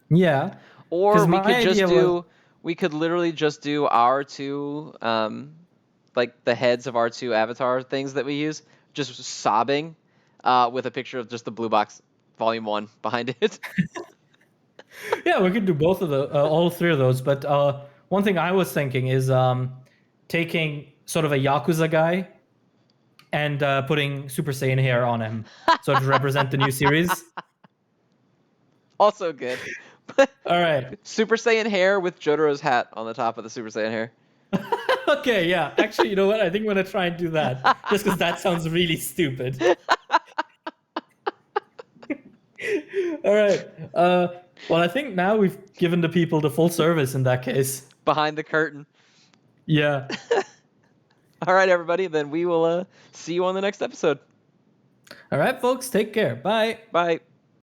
Yeah. Or Because my idea was, we could literally just do our two, like the heads of our two avatar things that we use, just sobbing, with a picture of just the Blue Box Volume 1 behind it. yeah, we could do both of the, all three of those. But one thing I was thinking is taking sort of a Yakuza guy and putting Super Saiyan hair on him, so to represent the new series. Also good. All right. Super Saiyan hair with Jotaro's hat on the top of the Super Saiyan hair. Okay, yeah. Actually, you know what? I think I'm going to try and do that, just because that sounds really stupid. All right. Well, I think now we've given the people the full service in that case. Behind the curtain. Yeah. All right, everybody. Then we will see you on the next episode. All right, folks. Take care. Bye. Bye.